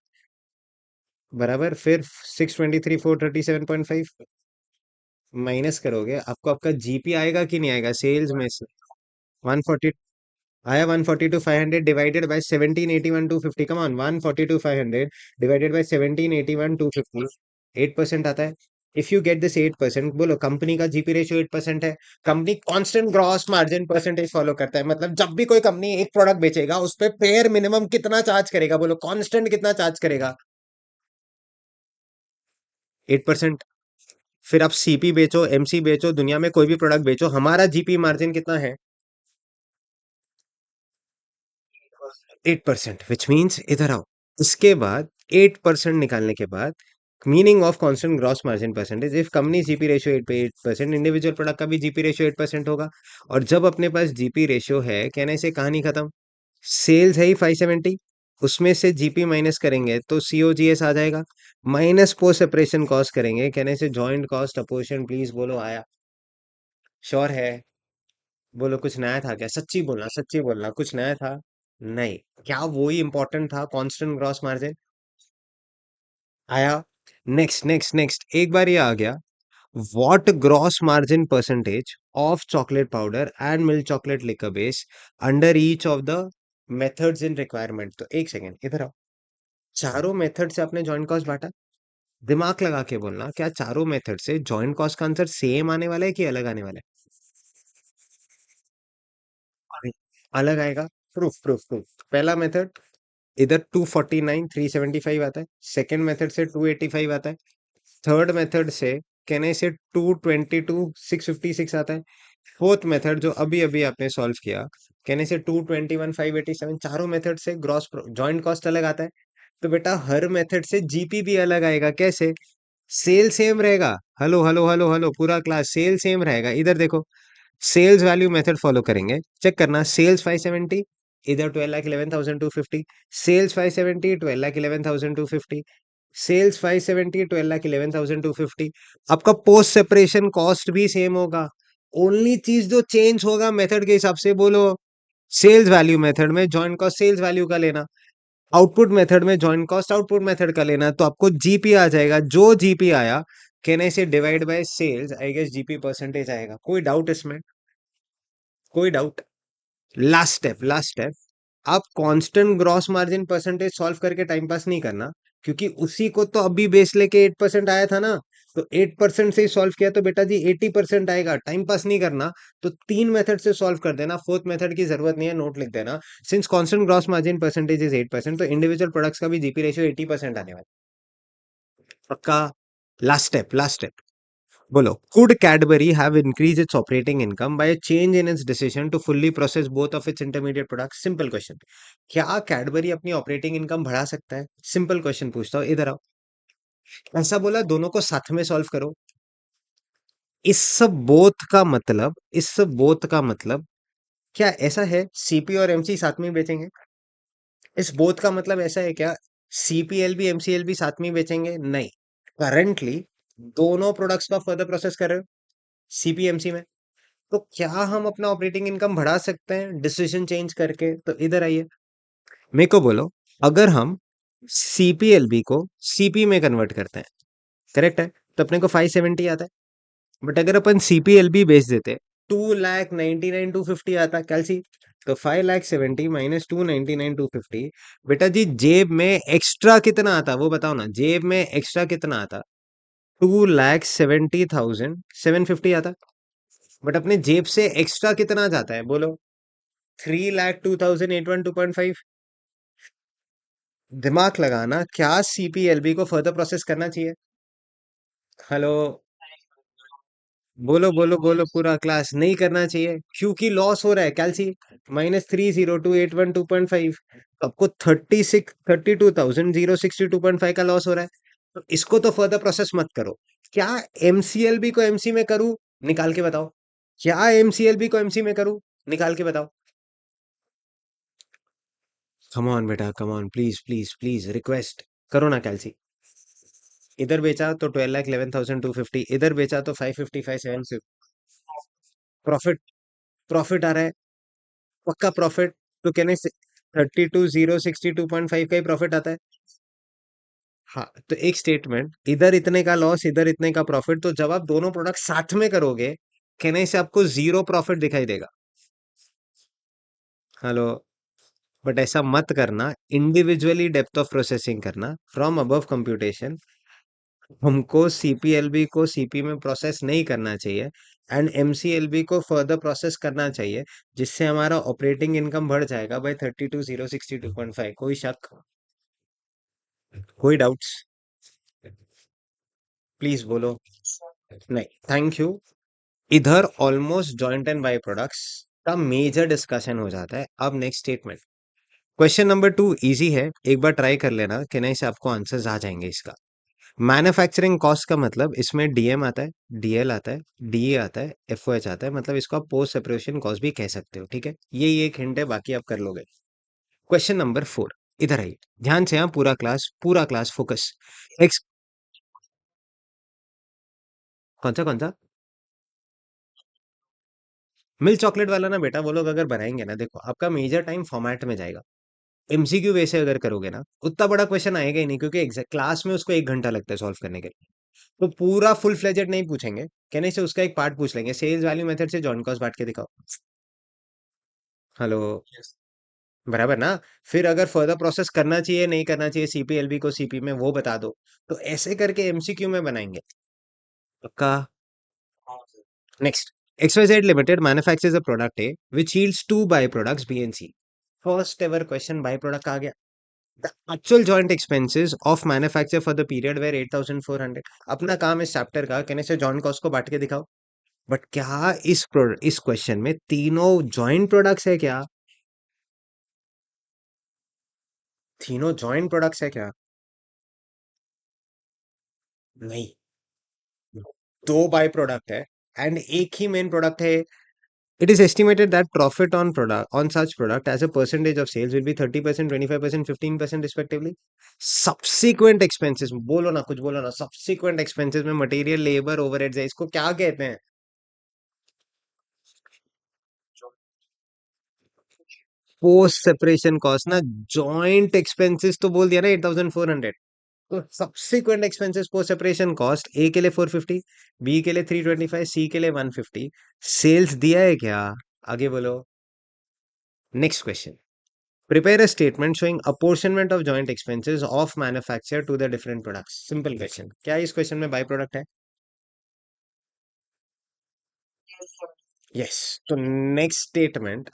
बराबर, फिर 623,437.5 माइनस करोगे, आपको आपका जीपी आएगा कि नहीं आएगा सेल्स में से? 140 आया, 142,500 divided by 1781,250, come on, 142,500 divided by 1781,250, 8% आता है। इफ यू गेट दिस 8%, बोलो कंपनी का जीपी रेशियो 8% है। Company constant gross margin percentage follow करता है, मतलब जब भी कोई कंपनी एक प्रोडक्ट बेचेगा उस पे पेयर मिनिमम कितना चार्ज करेगा, बोलो कांस्टेंट कितना चार्ज करेगा? 8%। फिर आप सीपी बेचो, एमसी बेचो, दुनिया में कोई भी प्रोडक्ट बेचो, हमारा जीपी मार्जिन कितना है? 8%, विच मीन्स इधर आओ। इसके बाद 8% निकालने के बाद meaning of constant gross margin percentage, if company GP ratio 8%, individual product का भी जीपी रेशियो 8% होगा। और जब अपने पास जीपी रेशियो है, कहने से कहानी खत्म। सेल्स है ही 570, उसमें से जीपी माइनस करेंगे तो सीओजीएस आ जाएगा, माइनस पोस्ट सेपरेशन कॉस्ट करेंगे, कहने से जॉइंट कॉस्ट अपोजिशन, प्लीज बोलो आया? श्योर है? बोलो कुछ नया था क्या? सच्ची बोलना, सच्ची बोलना, कुछ नया था? नहीं। क्या वही इंपॉर्टेंट था, कांस्टेंट ग्रॉस मार्जिन? आया। नेक्स्ट नेक्स्ट नेक्स्ट, एक बार ये आ गया। What gross margin percentage of chocolate powder and milk chocolate liquor base under each of the methods in requirement? तो एक सेकेंड इधर आओ। चारों मेथड से आपने जॉइंट कॉस्ट बांटा? दिमाग लगा के बोलना, क्या चारों मेथड से जॉइंट कॉस्ट का आंसर सेम आने वाला है कि अलग आने वाला है? अलग आएगा। Proof proof proof. पहला मेथड, इधर 249,375 आता है। सेकंड मेथड से 285 आता है। थर्ड मेथड से कहने से 222,656 आता है। फोर्थ मेथड जो अभी अभी आपने सॉल्व किया, कहने से 221,587। चारों मेथड से ग्रॉस जॉइंट कॉस्ट अलग आता है। तो बेटा हर मेथड से जीपी भी अलग आएगा। कैसे? सेल सेम रहेगा। हेलो हेलो हेलो हेलो पूरा क्लास, सेल सेम रहेगा। इधर देखो, सेल्स वैल्यू मेथड फॉलो करेंगे, चेक करना। सेल्स 570, इधर 12,11,250। सेल्स 570, 12,11,250। सेल्स 570, 12,11,250। आपका पोस्ट सेपरेशन कॉस्ट भी सेम होगा। ओनली चीज जो चेंज होगा मेथड के हिसाब से, बोलो। सेल्स वैल्यू मेथड में जॉइंट कॉस्ट सेल्स वैल्यू का लेना, आउटपुट मेथड में जॉइंट कॉस्ट आउटपुट मेथड का लेना, तो आपको जीपी आ जाएगा। जो जीपी आया, कहने से divide by sales, I guess GP percentage आएगा। कोई डाउट इसमें? कोई doubt? Last step, last step. आप constant gross margin percentage solve करके टाइम पास नहीं करना, क्योंकि उसी को तो अभी बेस लेके 8% आया था ना। तो 8% से ही सॉल्व किया तो बेटा जी 80% आएगा। टाइम पास नहीं करना, तो तीन मेथड से सॉल्व कर देना, फोर्थ मेथड की जरूरत नहीं है, नोट लिख देना। Since constant gross margin percentage is 8%, तो इंडिविजुअल प्रोडक्ट्स का भी जीपी रेशियो 80% आने वाला है। पक्का? Last step, last step. बोलो, could Cadbury have increased its operating income by a change in its decision to fully process both of its intermediate products? Simple question. क्या Cadbury अपनी operating income बढ़ा सकता है? सिंपल क्वेश्चन पूछता हूँ, इधर आओ। ऐसा बोला, दोनों को साथ में सॉल्व करो। इस सब बोथ का मतलब, इस सब बोथ का मतलब क्या ऐसा है सीपी और एमसी साथ में बेचेंगे? इस बोथ का मतलब ऐसा है क्या सीपीएल भी एमसीएल भी साथ में बेचेंगे? नहीं। करंटली दोनों प्रोडक्ट्स का फर्दर प्रोसेस कर रहे हो सीपीएमसी में। तो क्या हम अपना ऑपरेटिंग इनकम बढ़ा सकते हैं डिसीजन चेंज करके? तो इधर आइए, मेरे को बोलो। अगर हम सीपीएलबी को सीपी में कन्वर्ट करते हैं, करेक्ट है, तो अपने को 570 आता है। बट अगर अपन सीपीएलबी बेच देते, 2,99,250 आता कैलसी। तो 5,70,000 माइनस 2,99,250, बेटा जी जेब में एक्स्ट्रा कितना आता वो बताओ ना, जेब में एक्स्ट्रा कितना आता? 2,70,750 आता। बट अपने जेब से एक्स्ट्रा कितना जाता है, बोलो? 3,02,812.5। दिमाग लगाना, क्या सीपीएलबी को फर्दर प्रोसेस करना चाहिए? हेलो, बोलो बोलो बोलो पूरा क्लास, नहीं करना चाहिए क्योंकि लॉस हो रहा है कैलसी। -302,812.5, आपको 32,062.5 का लॉस हो रहा है। तो इसको तो फर्दर प्रोसेस मत करो। क्या एमसीएलबी को एमसी में करूं? निकाल के बताओ। क्या एमसीएलबी को एमसी में करूं? निकाल के बताओ। कम ऑन बेटा, come on, please please please, request करो ना कैलसी। इधर बेचा तो 12,11,250, इधर बेचा तो 555,750। प्रॉफिट, प्रॉफिट आ रहा है। पक्का प्रॉफिट। तो कहने से 32,062.5 का ही प्रॉफिट आता है। हाँ, तो एक स्टेटमेंट, इधर इतने का लॉस, इधर इतने का प्रॉफिट, तो जब आप दोनों प्रोडक्ट साथ में करोगे, कहने से आपको जीरो प्रॉफिट दिखाई देगा। हेलो। बट ऐसा मत करना, इंडिविजुअली डेप्थ ऑफ प्रोसेसिंग करना फ्रॉम अबव कंप्यूटेशन। हमको सीपीएलबी को सीपी में प्रोसेस नहीं करना चाहिए, एंड एमसीएलबी को फर्दर प्रोसेस करना चाहिए, जिससे हमारा ऑपरेटिंग इनकम बढ़ जाएगा बाय 32,062.5। कोई शक, कोई डाउट्स? प्लीज बोलो। नहीं, थैंक यू। इधर almost joint and bye products का मेजर डिस्कशन हो जाता है। अब next statement, question number 2 easy है, एक बार ट्राई कर लेना, कि नहीं से आपको आंसर्स आ जाएंगे इसका। मैन्युफैक्चरिंग कॉस्ट का मतलब इसमें डीएम आता है, डीएल आता है, डीए आता है, एफओएच आता है, मतलब इसको आप पोस्ट सेपरेशन कॉस्ट भी कह सकते हो, ठीक है? यही एक हिंट है, बाकी आप कर लोगे। क्वेश्चन नंबर 4, इधर आइए ध्यान से, यहाँ पूरा क्लास फोकस। एक्स, कौन सा? मिल्क चॉकलेट वाला ना बेटा, वो लोग अगर बनाएंगे ना, देखो आपका मेजर टाइम फॉर्मेट में जाएगा। एमसीक्यू वैसे अगर करोगे ना, उतना बड़ा क्वेश्चन आएगा ही नहीं, क्योंकि एग्जैक्ट क्लास में उसको 1 घंटा लगता है सॉल्व करने के लिए। तो पूरा फुल फ्लेजेड नहीं पूछेंगे, कहने से उसका एक पार्ट पूछ लेंगे, सेल्स वैल्यू मेथड से जॉइंट कॉस्ट बांट के दिखाओ। हेलो। बराबर ना? फिर अगर फर्दर प्रोसेस करना चाहिए नहीं करना चाहिए सीपीएलबी को सीपी में, वो बता दो। तो ऐसे करके एमसीक्यू में बनाएंगे पक्का। Next, XYZ Limited manufactures a product A which yields two byproducts B and C. First ever question byproduct आ गया। The actual joint expenses of manufacture for the period were 8,400। अपना काम इस चैप्टर का, कहने से जॉइंट कॉस्ट को बांट के दिखाओ। बट क्या इस क्वेश्चन में तीनों जॉइंट प्रोडक्ट्स है क्या? तीनों जॉइंट प्रोडक्ट्स है क्या? नहीं, दो बाय प्रोडक्ट है एंड एक ही मेन प्रोडक्ट है। It is estimated that profit on product on such product as a percentage of sales will be 30%, 25%, 15% respectively. Subsequent expenses, बोलो ना, कुछ बोलो ना। सब्सिक्वेंट एक्सपेंसेस में मटेरियल, लेबर, ओवरहेड्स है, इसको क्या कहते हैं? पोस्ट सेपरेशन कॉस्ट ना। जॉइंट एक्सपेंसेस तो बोल दिया ना 8,400। तो subsequent expenses post separation cost, A के लिए 450, बी के लिए 325, सी के लिए 150। सेल्स दिया है क्या? आगे बोलो। Next question, prepare a statement showing apportionment of joint expenses of manufacture to the different products। Simple question, क्या इस क्वेश्चन में बाय प्रोडक्ट है? यस। तो नेक्स्ट स्टेटमेंट,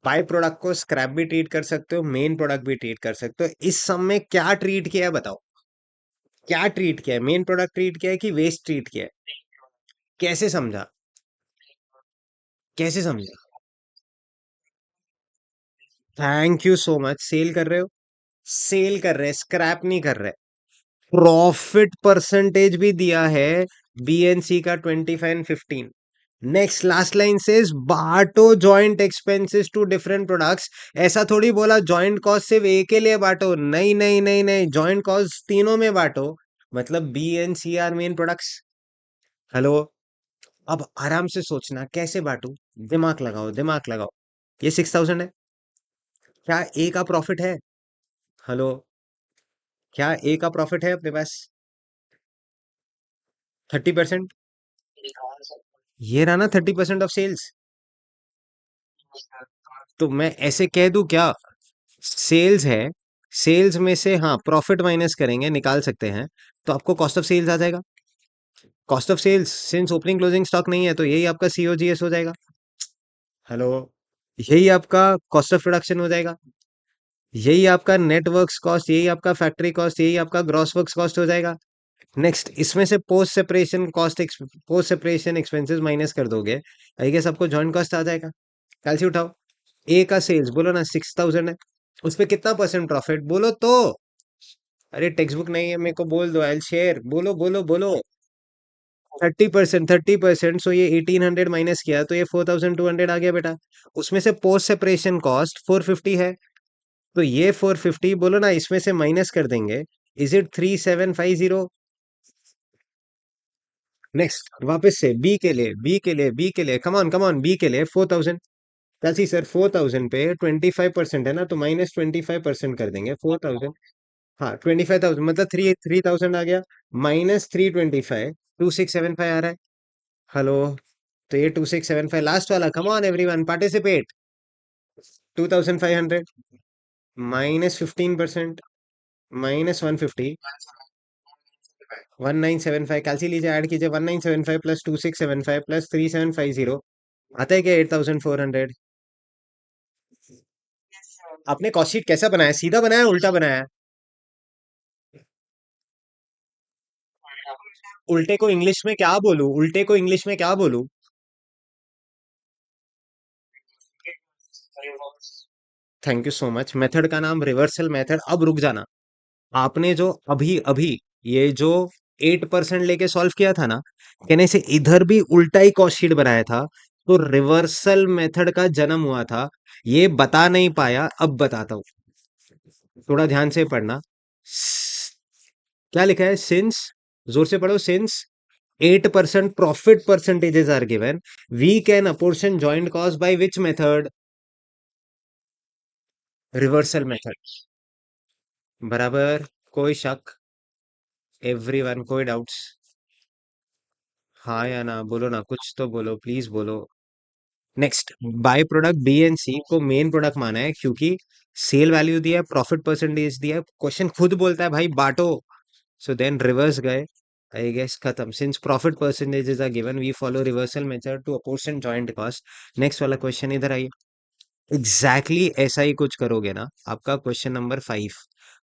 बाय प्रोडक्ट को स्क्रैप भी ट्रीट कर सकते हो, मेन प्रोडक्ट भी ट्रीट कर सकते हो। इस सम में क्या ट्रीट किया है बताओ? क्या ट्रीट किया है? मेन प्रोडक्ट ट्रीट किया है कि वेस्ट ट्रीट किया है? कैसे समझा? कैसे समझा? Thank you so much. Sale कर रहे हो, सेल कर रहे हैं, स्क्रैप नहीं कर रहे। प्रॉफिट परसेंटेज भी दिया है, बीएनसी का 25 and 15। नेक्स्ट लास्ट लाइन से बांटो joint expenses to different products. ऐसा थोड़ी बोला जॉइंट कॉस्ट सिर्फ ए के लिए बांटो, नहीं नहीं नहीं नहीं, जॉइंट कॉस्ट तीनों में बांटो, मतलब B and C are main products. Hello. अब आराम से सोचना कैसे बांटू, दिमाग लगाओ, दिमाग लगाओ। ये 6,000 है, क्या ए का प्रॉफिट है? हेलो। क्या ए का प्रॉफिट है अपने पास? 30%। ये रहा ना 30% ऑफ सेल्स। तो मैं ऐसे कह दूं क्या, सेल्स है, सेल्स में से हाँ प्रॉफिट माइनस करेंगे, निकाल सकते हैं, तो आपको कॉस्ट ऑफ सेल्स आ जाएगा। Cost of sales since opening closing stock नहीं है, तो यही आपका सीओजीएस हो जाएगा। हेलो। यही आपका कॉस्ट ऑफ प्रोडक्शन हो जाएगा, यही आपका नेटवर्क्स कॉस्ट, यही आपका फैक्ट्री कॉस्ट, यही आपका ग्रॉस वर्क्स कॉस्ट हो जाएगा। नेक्स्ट, इसमें से post separation cost, post separation expenses minus कर दोगे, आई गेस आपको जॉइंट कॉस्ट आ जाएगा। कैलसी उठाओ। ए का सेल्स बोलो ना 6,000 है, उस पे कितना परसेंट प्रॉफिट बोलो तो? अरे टेक्स्ट बुक नहीं है, मेरे को बोल दो, आई शेयर, बोलो बोलो बोलो। 30%, 30%, सो ये 1,800 माइनस किया तो ये 4,200 आ गया बेटा। उसमें से पोस्ट सेपरेशन कॉस्ट 450 है, तो ये 450 बोलो ना, इसमें से माइनस कर देंगे। Is it 3,750? नेक्स्ट वापस से बी के लिए कम ऑन बी के लिए 4,000। कैसी सर 4,000 पे 25% है ना, तो -25% कर देंगे 4,000। हाँ 25,000 मतलब 3,000 आ गया, माइनस 325, 2675 आ रहा है। हेलो, तो ये 2675 लास्ट वाला, कम on everyone participate. 2,500 minus 15%, minus 150, 1975 कैलसी लीजिए, ऐड कीजिए, 1975 प्लस 2675 प्लस 3750 आता है क्या 8,400। आपने कॉस्ट शीट कैसा बनाया, सीधा बनाया उल्टा बनाया? उल्टे को इंग्लिश में क्या बोलूं, उल्टे को इंग्लिश में क्या बोलूं? Thank you so much. Method का नाम रिवर्सल मेथड। अब रुक जाना, आपने जो अभी अभी ये जो 8% लेके सॉल्व किया था ना, कहने से इधर भी उल्टा ही कॉस्ट शीट बनाया था, तो रिवर्सल मेथड का जन्म हुआ था। ये बता नहीं पाया, अब बताता हूं, थोड़ा ध्यान से पढ़ना। क्या लिखा है, सिंस, जोर से पढ़ो, since 8% profit percentages are given, we can apportion joint cost by which method? Reversal method. बराबर, कोई शक, एवरीवन, कोई डाउट्स? हाँ या ना, बोलो ना, कुछ तो बोलो, प्लीज बोलो। Next, byproduct B and C को मेन प्रोडक्ट माना है, क्योंकि सेल वैल्यू दिया है, प्रॉफिट परसेंटेज दिया है, क्वेश्चन खुद बोलता है भाई बांटो। सो देन रिवर्स गए, आई गेस खत्म। Since profit percentages are given, we follow reversal method to apportion joint cost. Next वाला क्वेश्चन इधर आइए, एग्जैक्टली ऐसा ही कुछ करोगे ना, आपका क्वेश्चन नंबर 5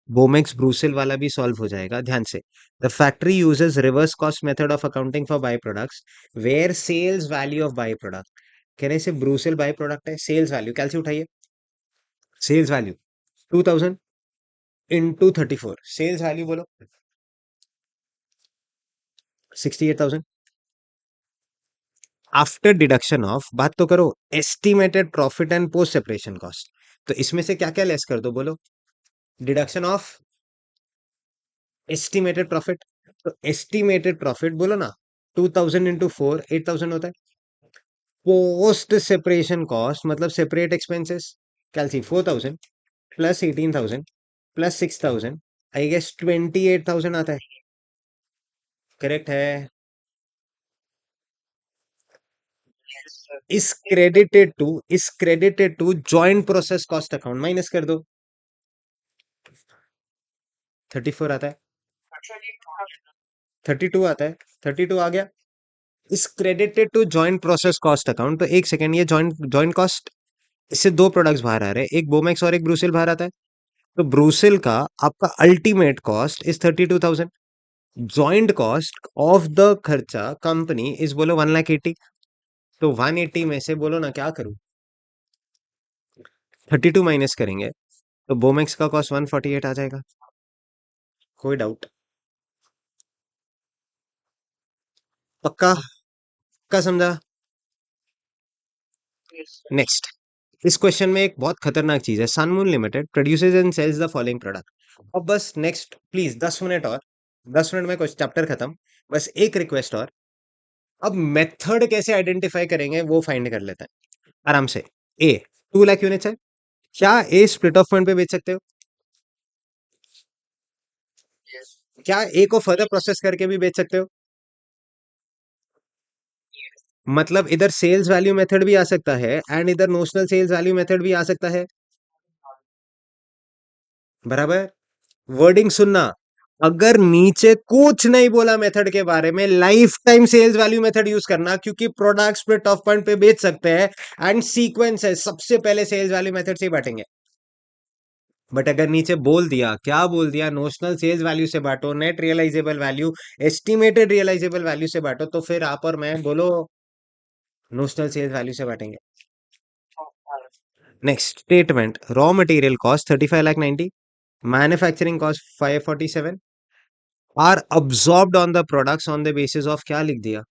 बोमेक्स ब्रूसिल वाला भी सॉल्व हो जाएगा, ध्यान से। The factory uses reverse cost method of accounting for by products where sales value of bye product, कहने से ब्रूसिल बाय प्रोडक्ट है, सेल्स वैल्यू कैलसी उठाइए, sales value 2000 into 34, sales value बोलो 68,000 आफ्टर डिडक्शन ऑफ, बात तो करो, estimated profit and post separation cost. तो इसमें से क्या क्या लेस कर दो, बोलो। डिडक्शन ऑफ एस्टिमेटेड प्रॉफिट, तो एस्टिमेटेड प्रॉफिट बोलो ना, 2000 इंटू 4 8,000 होता है। पोस्ट सेपरेशन कॉस्ट मतलब separate expenses, calci 4,000 plus 18,000 plus 6,000, I guess 28,000 आता है। करेक्ट है। Is credited to joint process cost account, minus कर दो, 34 आता है, 32 आता है, 32 आ गया। Is credited to joint process cost account, तो एक सेकेंड, ये जॉइंट जॉइंट कॉस्ट, इससे दो प्रोडक्ट्स बाहर आ रहे हैं, एक बोमेक्स और एक ब्रूसिल बाहर आता है। तो ब्रूसिल का आपका ultimate cost is 32,000, joint cost of the खर्चा कंपनी इज बोलो 1,80,000। तो 180 में से बोलो ना क्या करूं, 32 माइनस करेंगे, तो बोमेक्स का कॉस्ट 148 आ जाएगा। कोई डाउट? पक्का? पक्का समझा? नेक्स्ट, इस क्वेश्चन में एक बहुत खतरनाक चीज है, Sunmoon limited produces and sells the following product. अब बस नेक्स्ट प्लीज 10 मिनट और, 10 मिनट में कुछ चैप्टर खत्म, बस एक रिक्वेस्ट और। अब मेथड कैसे आइडेंटिफाई करेंगे वो फाइंड कर लेते हैं आराम से। ए 2 लाख यूनिट्स है, क्या ए स्प्लिट ऑफ फंड पे बेच सकते हो? क्या ए को फर्दर प्रोसेस करके भी बेच सकते हो? मतलब इधर सेल्स वैल्यू मेथड भी आ सकता है एंड इधर नोशनल सेल्स वैल्यू मेथड भी आ सकता है, बराबर। वर्डिंग सुनना, अगर नीचे कुछ नहीं बोला मेथड के बारे में, lifetime sales value method use करना, क्योंकि प्रोडक्ट्स पे टॉप पॉइंट पे बेच सकते हैं एंड सीक्वेंस है, सबसे पहले सेल्स वैल्यू मेथड से ही बांटेंगे। बट अगर नीचे बोल दिया, क्या बोल दिया, नोशनल सेल्स वैल्यू से बांटो, net realisable value, estimated realisable value से बांटो, तो फिर आप और मैं बोलो नोशनल सेल्स वैल्यू से बांटेंगे। Next statement, raw material cost 35,90,000, manufacturing cost 547 are absorbed on the products on the basis of, क्या लिख दिया,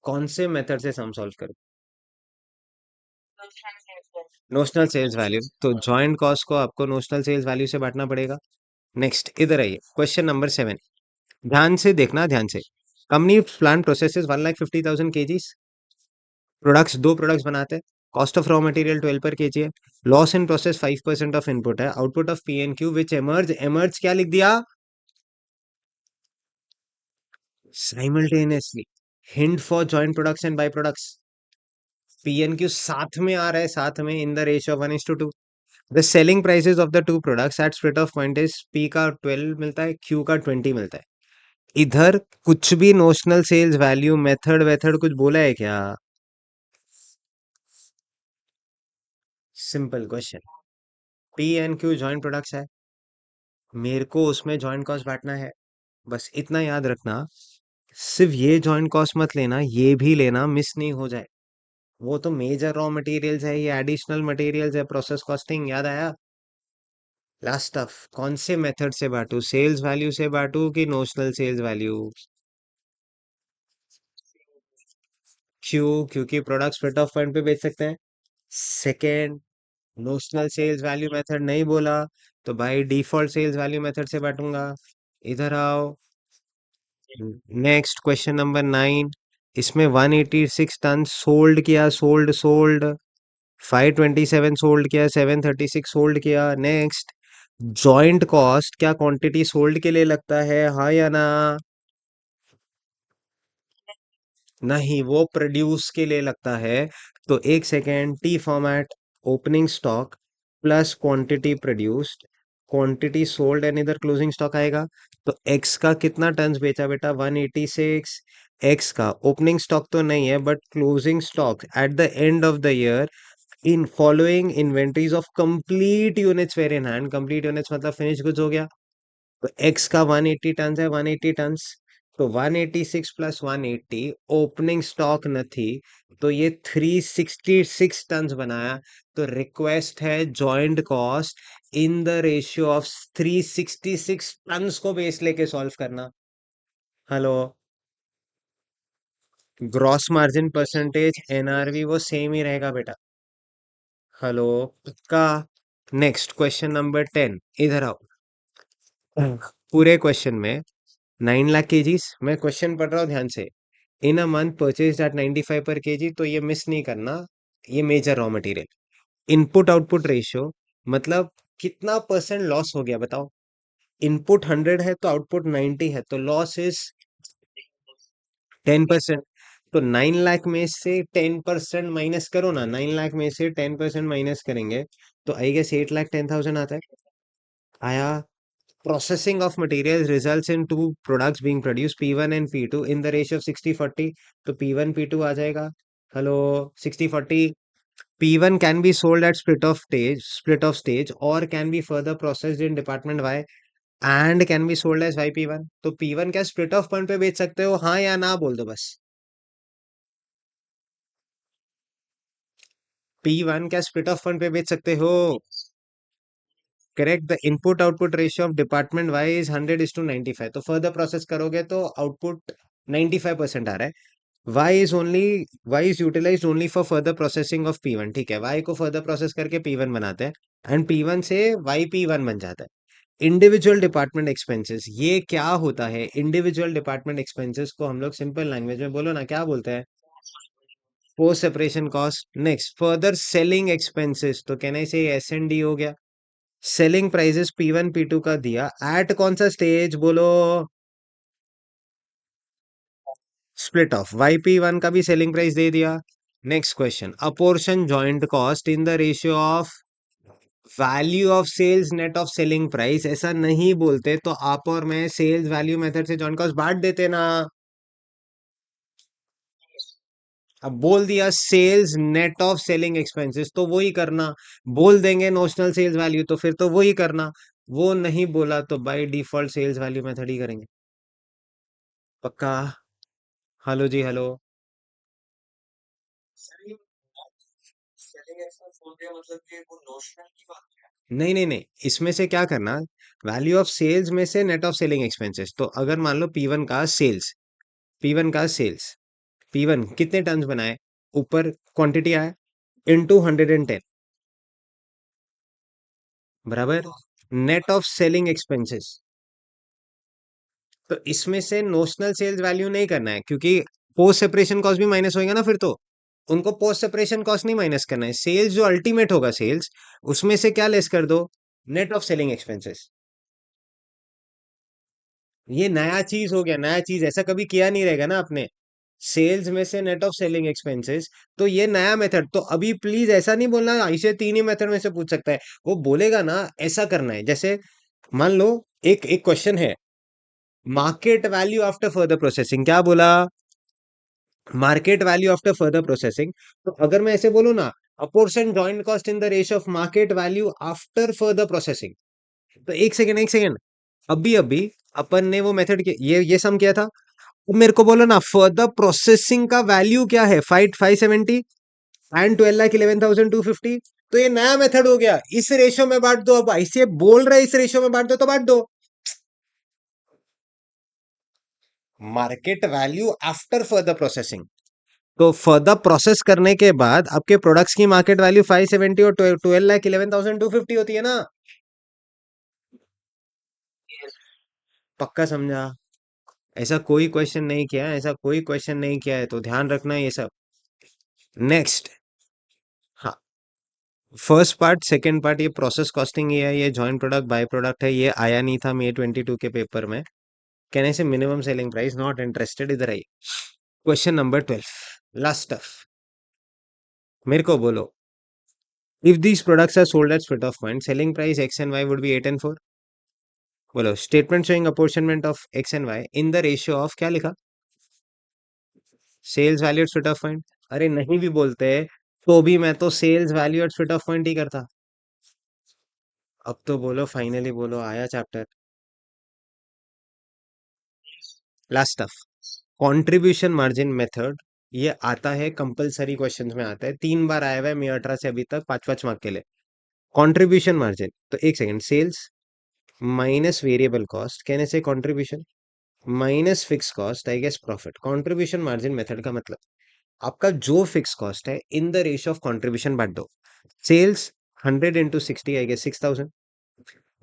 कौन से मेथड से सम सॉल्व करूं? नोशनल सेल्स वैल्यू, तो जॉइंट कॉस्ट को आपको नोशनल सेल्स वैल्यू से बांटना पड़ेगा। नेक्स्ट इधर आइए, क्वेश्चन नंबर 7, ध्यान से देखना, ध्यान से। Company plant processes 1,50,000 kgs, products दो प्रोडक्ट्स बनाते हैं, कॉस्ट ऑफ रॉ मटेरियल 12 पर केजी है, loss in process 5% of input है, output of P N Q which emerge, emerge क्या लिख दिया, simultaneously, hint for joint products and by products, P N Q साथ में आ रहा है, साथ में in the ratio 1:2। The selling prices of the two products at split off point is P का 12 मिलता है, क्यू का 20 मिलता है। इधर कुछ भी नोशनल सेल्स वैल्यू मेथड वेथड कुछ बोला है क्या? Simple question, P N Q joint products है, मेरे को उसमें जॉइंट कॉस्ट बांटना है, बस इतना याद रखना। सिर्फ ये जॉइंट कॉस्ट मत लेना, ये भी लेना, मिस नहीं हो जाए। वो तो मेजर रॉ मटेरियल्स है, ये एडिशनल मटेरियल्स है, प्रोसेस कॉस्टिंग याद आया। लास्ट ऑफ कौन से मेथड से बांटू, सेल्स वैल्यू से बांटू कि नोशनल सेल्स वैल्यू? क्यों? क्योंकि प्रोडक्ट स्प्लिट ऑफ पॉइंट पे बेच सकते हैं। Second, notional sales value method नहीं बोला, तो भाई डिफॉल्ट सेल्स वैल्यू मेथड से बांटूंगा। इधर आओ, नेक्स्ट क्वेश्चन नंबर 9, इसमें 186 टन सोल्ड किया, सोल्ड सोल्ड, 527 सोल्ड किया, 736 सोल्ड किया। नेक्स्ट, जॉइंट कॉस्ट क्या क्वांटिटी सोल्ड के लिए लगता है, हाँ या ना? नहीं, वो प्रोड्यूस के लिए लगता है। तो एक second, T format, opening stock plus quantity produced, quantity sold and इधर क्लोजिंग स्टॉक आएगा। तो एक्स का कितना टन्स बेचा बेटा, 186। एक्स का ओपनिंग स्टॉक तो नहीं है, but closing stock at the end of the year in following inventories of complete units were in hand, complete units मतलब फिनिश गुड्स हो गया। तो एक्स का 180 टन है, 180 टन, तो 186 प्लस 180 ओपनिंग स्टॉक न थी, तो ये 366 टन बनाया। तो रिक्वेस्ट है joint cost in the ratio of 366 ton को बेस लेके सॉल्व करना। Hello, gross margin percentage NRV वो सेम ही रहेगा बेटा। हेलो, का नेक्स्ट क्वेश्चन नंबर 10, इधर आओ। पूरे क्वेश्चन में 9 लाख केजीज, मैं क्वेश्चन पढ़ रहा हूँ ध्यान से। In a month purchase at 95 per KG, तो ये मिस नहीं करना, ये major raw material. Input output ratio मतलब कितना परसेंट लॉस हो गया बताओ। इनपुट 100 है तो आउटपुट 90 है, तो लॉस इज 10%। तो 9 लाख में से 10% माइनस करो ना, 9 लाख में से 10% माइनस करेंगे तो आई गेस 8,10,000 आता है। आया। Processing of materials results in two products being produced, P1 and P2 in the ratio of 60-40, तो P1 P2 आ जाएगा। Hello, 60-40, P1 can be sold at split of stage or can be further processed in department Y and can be sold as YP1। तो P1 क्या split of point पे बेच सकते हो, हाँ या ना बोल दो बस। P1 क्या split of point पे बेच सकते हो? Correct, the input output ratio of department Y is 100:95, तो फर्दर प्रोसेस करोगे तो आउटपुट 95% आ रहा है। Y is only, Y is utilise only for further processing of P1, ठीक है, वाई को फर्दर प्रोसेस करके P1 बनाते हैं एंड P1 से वाई P1 बन जाता है। इंडिविजुअल डिपार्टमेंट एक्सपेंसेस, ये क्या होता है? इंडिविजुअल डिपार्टमेंट एक्सपेंसेस को हम लोग सिंपल लैंग्वेज में बोलो ना, क्या बोलते हैं? Post separation cost. Next, further selling expenses, तो कहना से एस एन डी हो गया। सेलिंग प्राइसेस P1 P2 का दिया एट कौन सा स्टेज बोलो? स्प्लिट ऑफ, YP1 का भी सेलिंग प्राइस दे दिया। Next question, apportion joint cost in the ratio of value of sales net of selling price, ऐसा नहीं बोलते तो आप और मैं सेल्स वैल्यू मेथड से जॉइंट कॉस्ट बांट देते ना। अब बोल दिया sales net of selling expenses, तो वही करना। बोल देंगे नोशनल सेल्स वैल्यू, तो फिर तो वही करना। वो नहीं बोला तो by default sales value method ही करेंगे। पक्का? हेलो जी, हेलो। नहीं नहीं नहीं, इसमें से क्या करना, वैल्यू ऑफ सेल्स में से नेट ऑफ सेलिंग एक्सपेंसेस, तो अगर मान लो P1 का सेल्स, P1 का सेल्स, P1 कितने टन बनाए, ऊपर क्वांटिटी आया, इनटू 110, बराबर नेट ऑफ सेलिंग एक्सपेंसेस। तो इसमें से नोशनल सेल्स वैल्यू नहीं करना है, क्योंकि पोस्ट सेपरेशन कॉस्ट भी माइनस होएगा ना फिर तो। उनको पोस्ट सेपरेशन कॉस्ट नहीं माइनस करना है, सेल्स जो अल्टीमेट होगा सेल्स, उसमें से क्या लेस कर दो, नेट ऑफ सेलिंग एक्सपेंसेस। ये नया चीज हो गया, नया चीज, ऐसा कभी किया नहीं रहेगा ना आपने, सेल्स में से नेट ऑफ सेलिंग एक्सपेंसेस। तो ये नया मेथड, तो अभी प्लीज ऐसा नहीं बोलना ऐसे तीन ही मेथड में से पूछ सकता है, वो बोलेगा ना ऐसा करना है। जैसे मान लो एक एक क्वेश्चन है, market value after further processing, क्या बोला, market value after further processing. तो अगर मैं ऐसे बोलूं ना, apportion joint cost in the ratio of market value after further processing, तो एक सेकेंड एक सेकेंड, अभी अभी अपन ने वो मेथड ये सम किया था। अब मेरे को बोलो ना फर्दर प्रोसेसिंग का वैल्यू क्या है, 570 एंड 12,11,250। तो ये नया मेथड हो गया, इस रेशियो में बांट दो, अब ऐसे बोल रहे इस रेशियो में बांट दो तो बांट दो। Market value after further processing, तो फर्दर प्रोसेस करने के बाद आपके प्रोडक्ट्स की मार्केट वैल्यू 570 और 12,11,250 होती है ना। पक्का समझा? ऐसा कोई क्वेश्चन नहीं किया है, ऐसा कोई क्वेश्चन नहीं किया है, तो ध्यान रखना ये सब। नेक्स्ट, हाँ, फर्स्ट पार्ट सेकंड पार्ट ये प्रोसेस कॉस्टिंग ये है, ये जॉइंट प्रोडक्ट बाय प्रोडक्ट है, ये आया नहीं था May 22 के पेपर में, कहने से minimum selling price not interested, इधर आई। क्वेश्चन नंबर 12, लास्ट टफ, मेरे को बोलो, if these products are sold at split off point, selling price X and Y would be 8 and 4। बोलो, statement showing apportionment of X and Y in the ratio of, क्या लिखा, sales value at split off point. अरे नहीं भी बोलते तो भी मैं तो sales value at split off point ही करता। अब तो बोलो, फाइनली बोलो, आया chapter. Last tough, contribution margin method, ये आता है कंपलसरी क्वेश्चंस में, आता है 3 बार आया हुआ है May 18 से अभी तक, 5-5 मार्क के लिए। कंट्रीब्यूशन मार्जिन, तो एक second, sales minus variable cost, कहने से contribution minus fix cost, I guess profit. Contribution margin method का मतलब आपका जो फिक्स कॉस्ट है in the ratio of contribution बांट दो। Sales 100 into 60, I guess 6,000,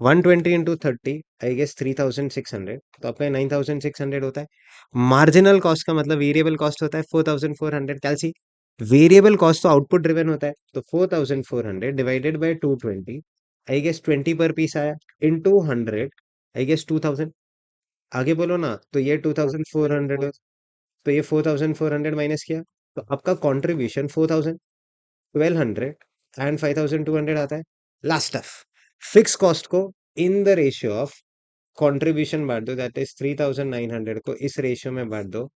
120 into 30, I guess 3,600, तो आपका 9,600 होता है। मार्जिनल कॉस्ट का मतलब वेरिएबल कॉस्ट होता है 4,400, कैलसी, वेरिएबल कॉस्ट तो आउटपुट ड्रिवन होता है, तो 4,400 डिवाइडेड बाय 220, आई गेस 20 पर पीस आया, इंटू 100, आई गेस 2,000। आगे बोलो ना, तो ये 2,400, तो ये 4,400 माइनस किया, तो आपका कॉन्ट्रीब्यूशन 4,000, 1,200 एंड 5,200 आता है। लास्ट ऑफ, फिक्स कॉस्ट को इन द रेशियो ऑफ कंट्रीब्यूशन बांट दो, दैट इज 3,900 को इस रेशियो में बांट दो।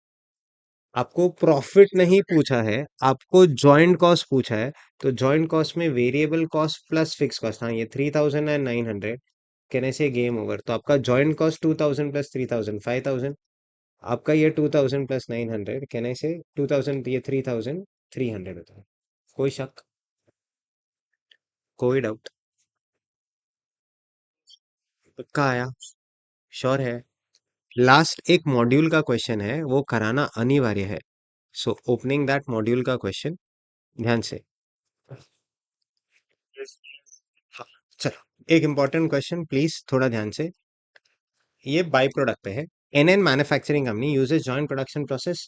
आपको प्रॉफिट नहीं पूछा है, आपको जॉइंट कॉस्ट पूछा है, तो जॉइंट कॉस्ट में variable cost plus fix cost, हाँ ये 3,900, कहने से गेम ओवर। तो आपका जॉइंट कॉस्ट 2,000 प्लस 3,000 5,000, आपका ये 2,000 प्लस 900, कहने से 2,000, ये 3,300 होता है। कोई शक, कोई डाउट? पक्का आया? श्योर है? लास्ट एक मॉड्यूल का क्वेश्चन है, वो कराना अनिवार्य है, सो ओपनिंग दैट मॉड्यूल का क्वेश्चन, ध्यान से। हाँ, चलो एक इंपॉर्टेंट क्वेश्चन प्लीज थोड़ा ध्यान से, ये बाय प्रोडक्ट पे है। NN manufacturing company uses joint production process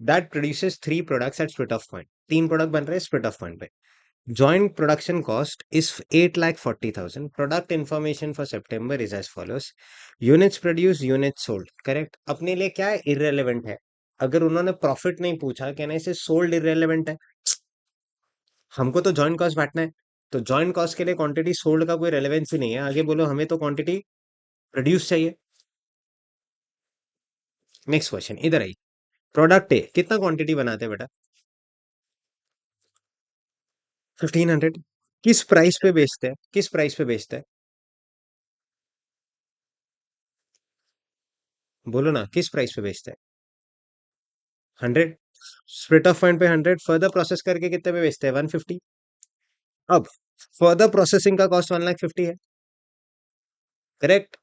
that produces 3 products at split off point, 3 product बन रहे हैं स्प्लिट ऑफ पॉइंट पे। Joint production cost is 8,40,000. Product information for September is as follows. Units produced, units sold. Correct? अपने लिए क्या है, irrelevant है। अगर उन्होंने प्रॉफिट नहीं पूछा, कहने से सोल्ड irrelevant है। हमको तो जॉइंट कॉस्ट बांटना है, तो जॉइंट कॉस्ट के लिए क्वांटिटी सोल्ड का कोई रेलेवेंस ही नहीं है। आगे बोलो, हमें तो क्वांटिटी प्रोड्यूस चाहिए। नेक्स्ट क्वेश्चन, इधर आई, प्रोडक्ट ए कितना क्वांटिटी बनाते हैं बेटा, 1,500। किस प्राइस पे बेचते हैं, किस प्राइस पे बेचते हैं, बोलो ना, किस प्राइस पे बेचते हैं? 100, स्प्लिट ऑफ पॉइंट पे 100, फर्दर प्रोसेस करके कितने पे बेचते हैं, 150। अब फर्दर प्रोसेसिंग का कॉस्ट 1,50,000 है, करेक्ट?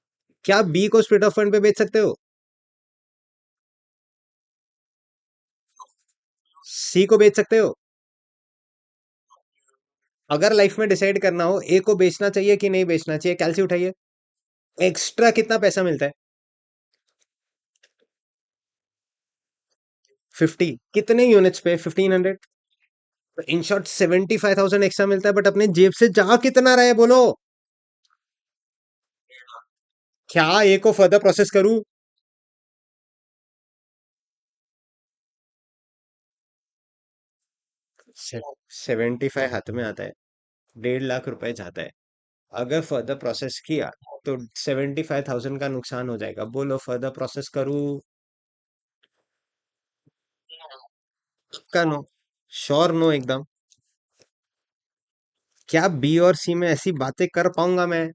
क्या बी को स्प्लिट ऑफ पॉइंट पे बेच सकते हो, सी को बेच सकते हो? अगर लाइफ में डिसाइड करना हो ए को बेचना चाहिए कि नहीं बेचना चाहिए, कैलसी उठाइए, एक्स्ट्रा कितना पैसा मिलता है, 50, कितने यूनिट्स पे, 1,500, इन शॉर्ट 75,000 एक्स्ट्रा मिलता है, बट अपने जेब से जा कितना रहा है बोलो? क्या ए को फर्दर प्रोसेस करूं? 75 हाथ में आता है, 1.5 लाख रुपए जाता है। अगर फर्दर प्रोसेस किया तो 75,000 का नुकसान हो जाएगा। बोलो फर्दर प्रोसेस करूं? का नो? श्योर नो एकदम? क्या बी और सी में ऐसी बातें कर पाऊंगा मैं?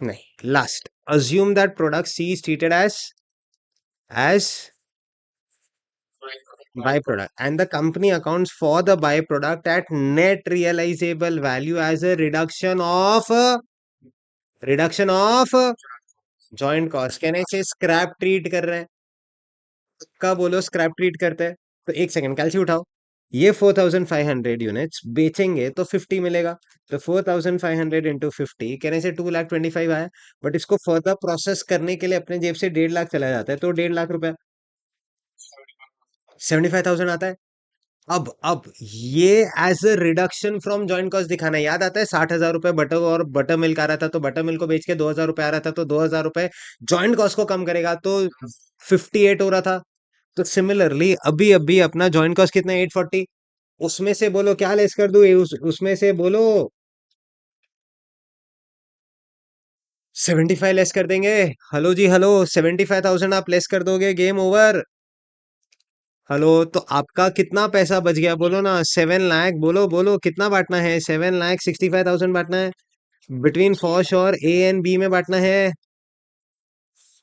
नहीं। Last, assume that product C is treated as by product and the company accounts for the by product at net realisable value as a reduction of joint cost. कहने से स्क्रैप ट्रीट कर रहे हैं। का बोलो स्क्रैप ट्रीट करते हैं। तो एक सेकंड कैलसी उठाओ। ये 4,500 यूनिट्स बेचेंगे तो 50 मिलेगा। तो 4,500 इंटू 50 कहने से 2,25,000 आया। बट इसको फर्दर प्रोसेस करने के लिए अपने जेब से 1.5 लाख चला जाता है, तो 1.5 लाख रुपया 75,000 आता है। अब ये as a reduction from joint cost दिखाना है। याद आता है 60,000 रुपए बटर और बटर मिल्क आ रहा था, तो बटर मिल्क को बेच के 2,000 रुपए आ रहा था, तो 2,000 रुपए जॉइंट कॉस्ट को कम करेगा, तो 58 हो रहा था। तो सिमिलरली अभी अभी अपना जॉइंट कॉस्ट कितना है? 840। उसमें से बोलो क्या लेस कर दूं? उसमें से बोलो 75 लेस कर देंगे। हेलो जी हेलो, 75,000 आप लेस कर दोगे, गेम ओवर। हेलो, तो आपका कितना पैसा बच गया बोलो ना? 7 लाख। बोलो बोलो कितना बांटना है? 7,65,000 बांटना है। बिटवीन फॉश और ए एंड बी में बांटना है।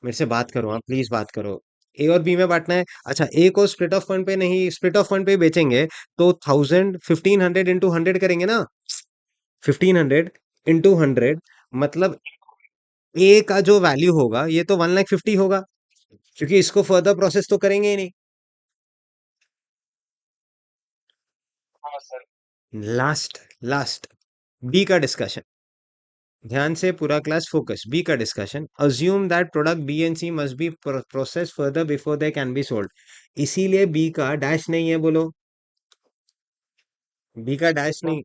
मेरे से बात करो, आप प्लीज बात करो। ए और बी में बांटना है। अच्छा, ए को स्प्लिट ऑफ फंड पे नहीं, स्प्लिट ऑफ फंड पे बेचेंगे तो 1,500 करेंगे ना? 1,500 इंटू 100 मतलब ए का जो वैल्यू होगा ये तो 1,50,000 होगा, क्योंकि इसको फर्दर प्रोसेस तो करेंगे ही नहीं। लास्ट, लास्ट, बी का डिस्कशन। ध्यान से पूरा क्लास फोकस। बी का discussion, assume that product B and C must be process further before they can be sold. इसीलिए बी का डैश नहीं है बोलो। बी का डैश नहीं।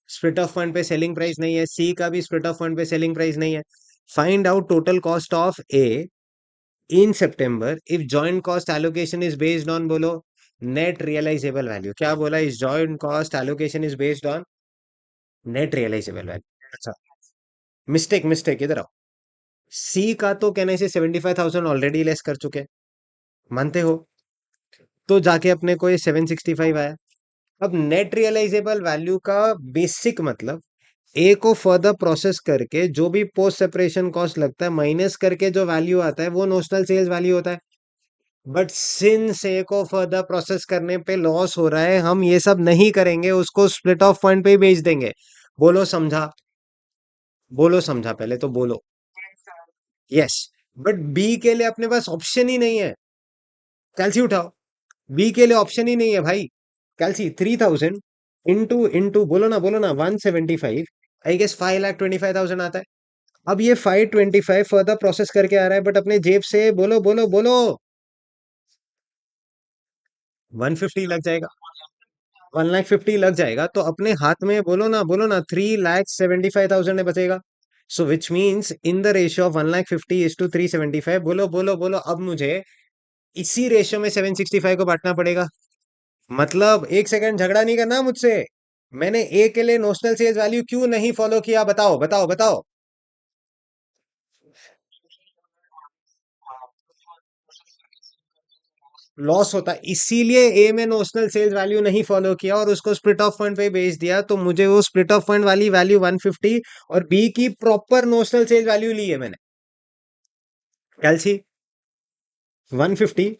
स्प्लिट ऑफ फंड पे सेलिंग प्राइस नहीं है, सी का भी स्प्लिट ऑफ फंड पे सेलिंग प्राइस नहीं है। Find out total cost of A in September if joint cost allocation is based on बोलो नेट रियलाइजेबल वैल्यू। क्या बोला? इस joint cost allocation is based on net realisable value. अच्छा, mistake mistake, इधर आओ। सी का तो कहने से 75,000 ऑलरेडी लेस कर चुके हैं, मानते हो? तो जाके अपने को ये 765 आया। अब नेट रियलाइजेबल वैल्यू का बेसिक मतलब ए को फर्दर प्रोसेस करके जो भी पोस्ट सेपरेशन कॉस्ट लगता है माइनस करके जो वैल्यू आता है वो नोशनल सेल्स वैल्यू होता है। बट सिंस ए को फर्दर प्रोसेस करने पे लॉस हो रहा है, हम ये सब नहीं करेंगे, उसको स्प्लिट ऑफ पॉइंट पे ही बेच देंगे। बोलो समझा? बोलो समझा, पहले तो बोलो। यस। बट बी के लिए अपने पास ऑप्शन ही नहीं है। कैलसी उठाओ। बी के लिए ऑप्शन ही नहीं है भाई। कैलसी 3,000 इंटू बोलो ना 175। आई गेस 5,25,000 आता है। अब ये 525 फर्दर प्रोसेस करके आ रहा है, बट अपने जेब से बोलो बोलो बोलो 150 लग जाएगा। 1,50,000 लग जाएगा, तो अपने हाथ में बोलो ना 3,75,000 बचेगा। So which means in the ratio of 1,50,000 is to 375। बोलो बोलो बोलो, अब मुझे इसी रेशियो में 765 को बांटना पड़ेगा। मतलब एक सेकंड झगड़ा नहीं करना मुझसे। मैंने ए के लिए नोशनल सेल्स वैल्यू क्यों नहीं फॉलो किया? बताओ बताओ बताओ। लॉस होता है, इसीलिए ए में नोशनल सेल्स वैल्यू नहीं फॉलो किया और उसको स्प्लिट ऑफ फंड पे बेच दिया, तो मुझे वो स्प्लिट ऑफ फंड वाली वैल्यू 150 और बी की प्रॉपर नोशनल सेल्स वैल्यू ली है मैंने। कैलसी 150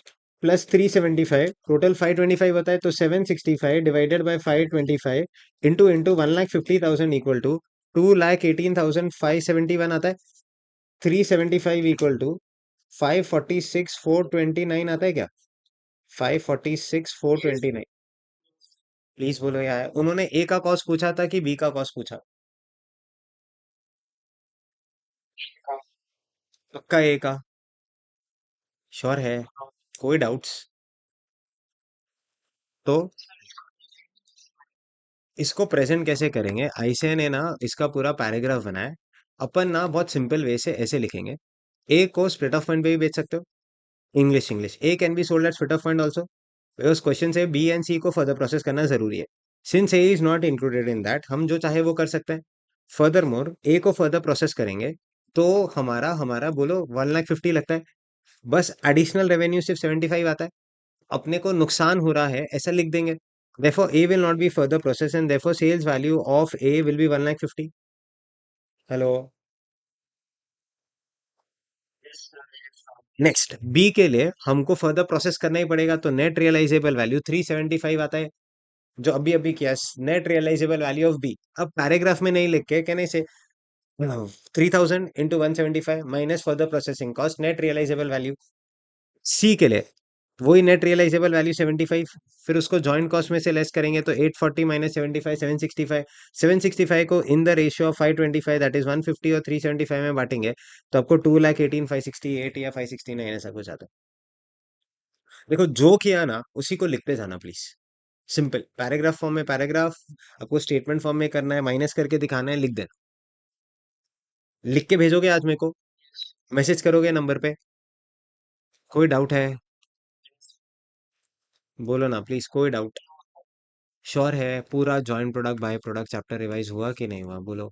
प्लस 375 टोटल 525 होता है, तो 765 divided by 525 into 1,50,000 equal to 2,18,571 आता है। 375 इक्वल टू 546,429 आता है क्या? 546,429। प्लीज बोलो यार, उन्होंने ए का कॉस्ट पूछा था कि बी का कॉस्ट पूछा? पक्का ए का? श्योर है? कोई डाउट्स? तो इसको प्रेजेंट कैसे करेंगे? ऐसे ने ना इसका पूरा पैराग्राफ बनाया है। अपन ना बहुत सिंपल वे से ऐसे लिखेंगे। ए को स्प्लिट ऑफ फंड पे भी बेच सकते हो। English English A can be sold at split of fund also. उस क्वेश्चन से बी एंड सी को फर्दर प्रोसेस करना जरूरी है। Since A is not included in that, हम जो चाहे वो कर सकते हैं। फर्दर मोर ए को फर्दर प्रोसेस करेंगे तो हमारा हमारा बोलो 1,50,000 लगता है। बस एडिशनल रेवेन्यू सिर्फ 75 आता है। अपने को नुकसान हो रहा है ऐसा लिख देंगे। Therefore, A will not be further processed and therefore sales value of A will be 1,50,000। Hello. Next B के लिए हमको फर्दर प्रोसेस करना ही पड़ेगा, तो नेट रियलाइजेबल वैल्यू 375 आता है, जो अभी अभी किया। Net realisable value of B, अब पैराग्राफ में नहीं लिख के कहने से 3,000 into 175 minus further processing cost, net realisable value. C के लिए वही नेट रियलाइजेबल वैल्यू 75, फिर उसको जॉइंट कॉस्ट में से लेस करेंगे तो 840 माइनस 75 765। 765 को इन the ratio of 525 that is 150 और 375 में बांटेंगे तो आपको 2,18,568 या 569 ऐसा कुछ आता है। देखो जो किया ना उसी को लिखते जाना प्लीज। सिंपल पैराग्राफ फॉर्म में पैराग्राफ, आपको स्टेटमेंट फॉर्म में करना है, माइनस करके दिखाना है, लिख देना। लिख के भेजोगे आज मेरे को, मैसेज करोगे नंबर पे। कोई डाउट है? बोलो ना प्लीज, कोई डाउट? श्योर है? पूरा joint product by product chapter revise हुआ कि नहीं हुआ, बोलो।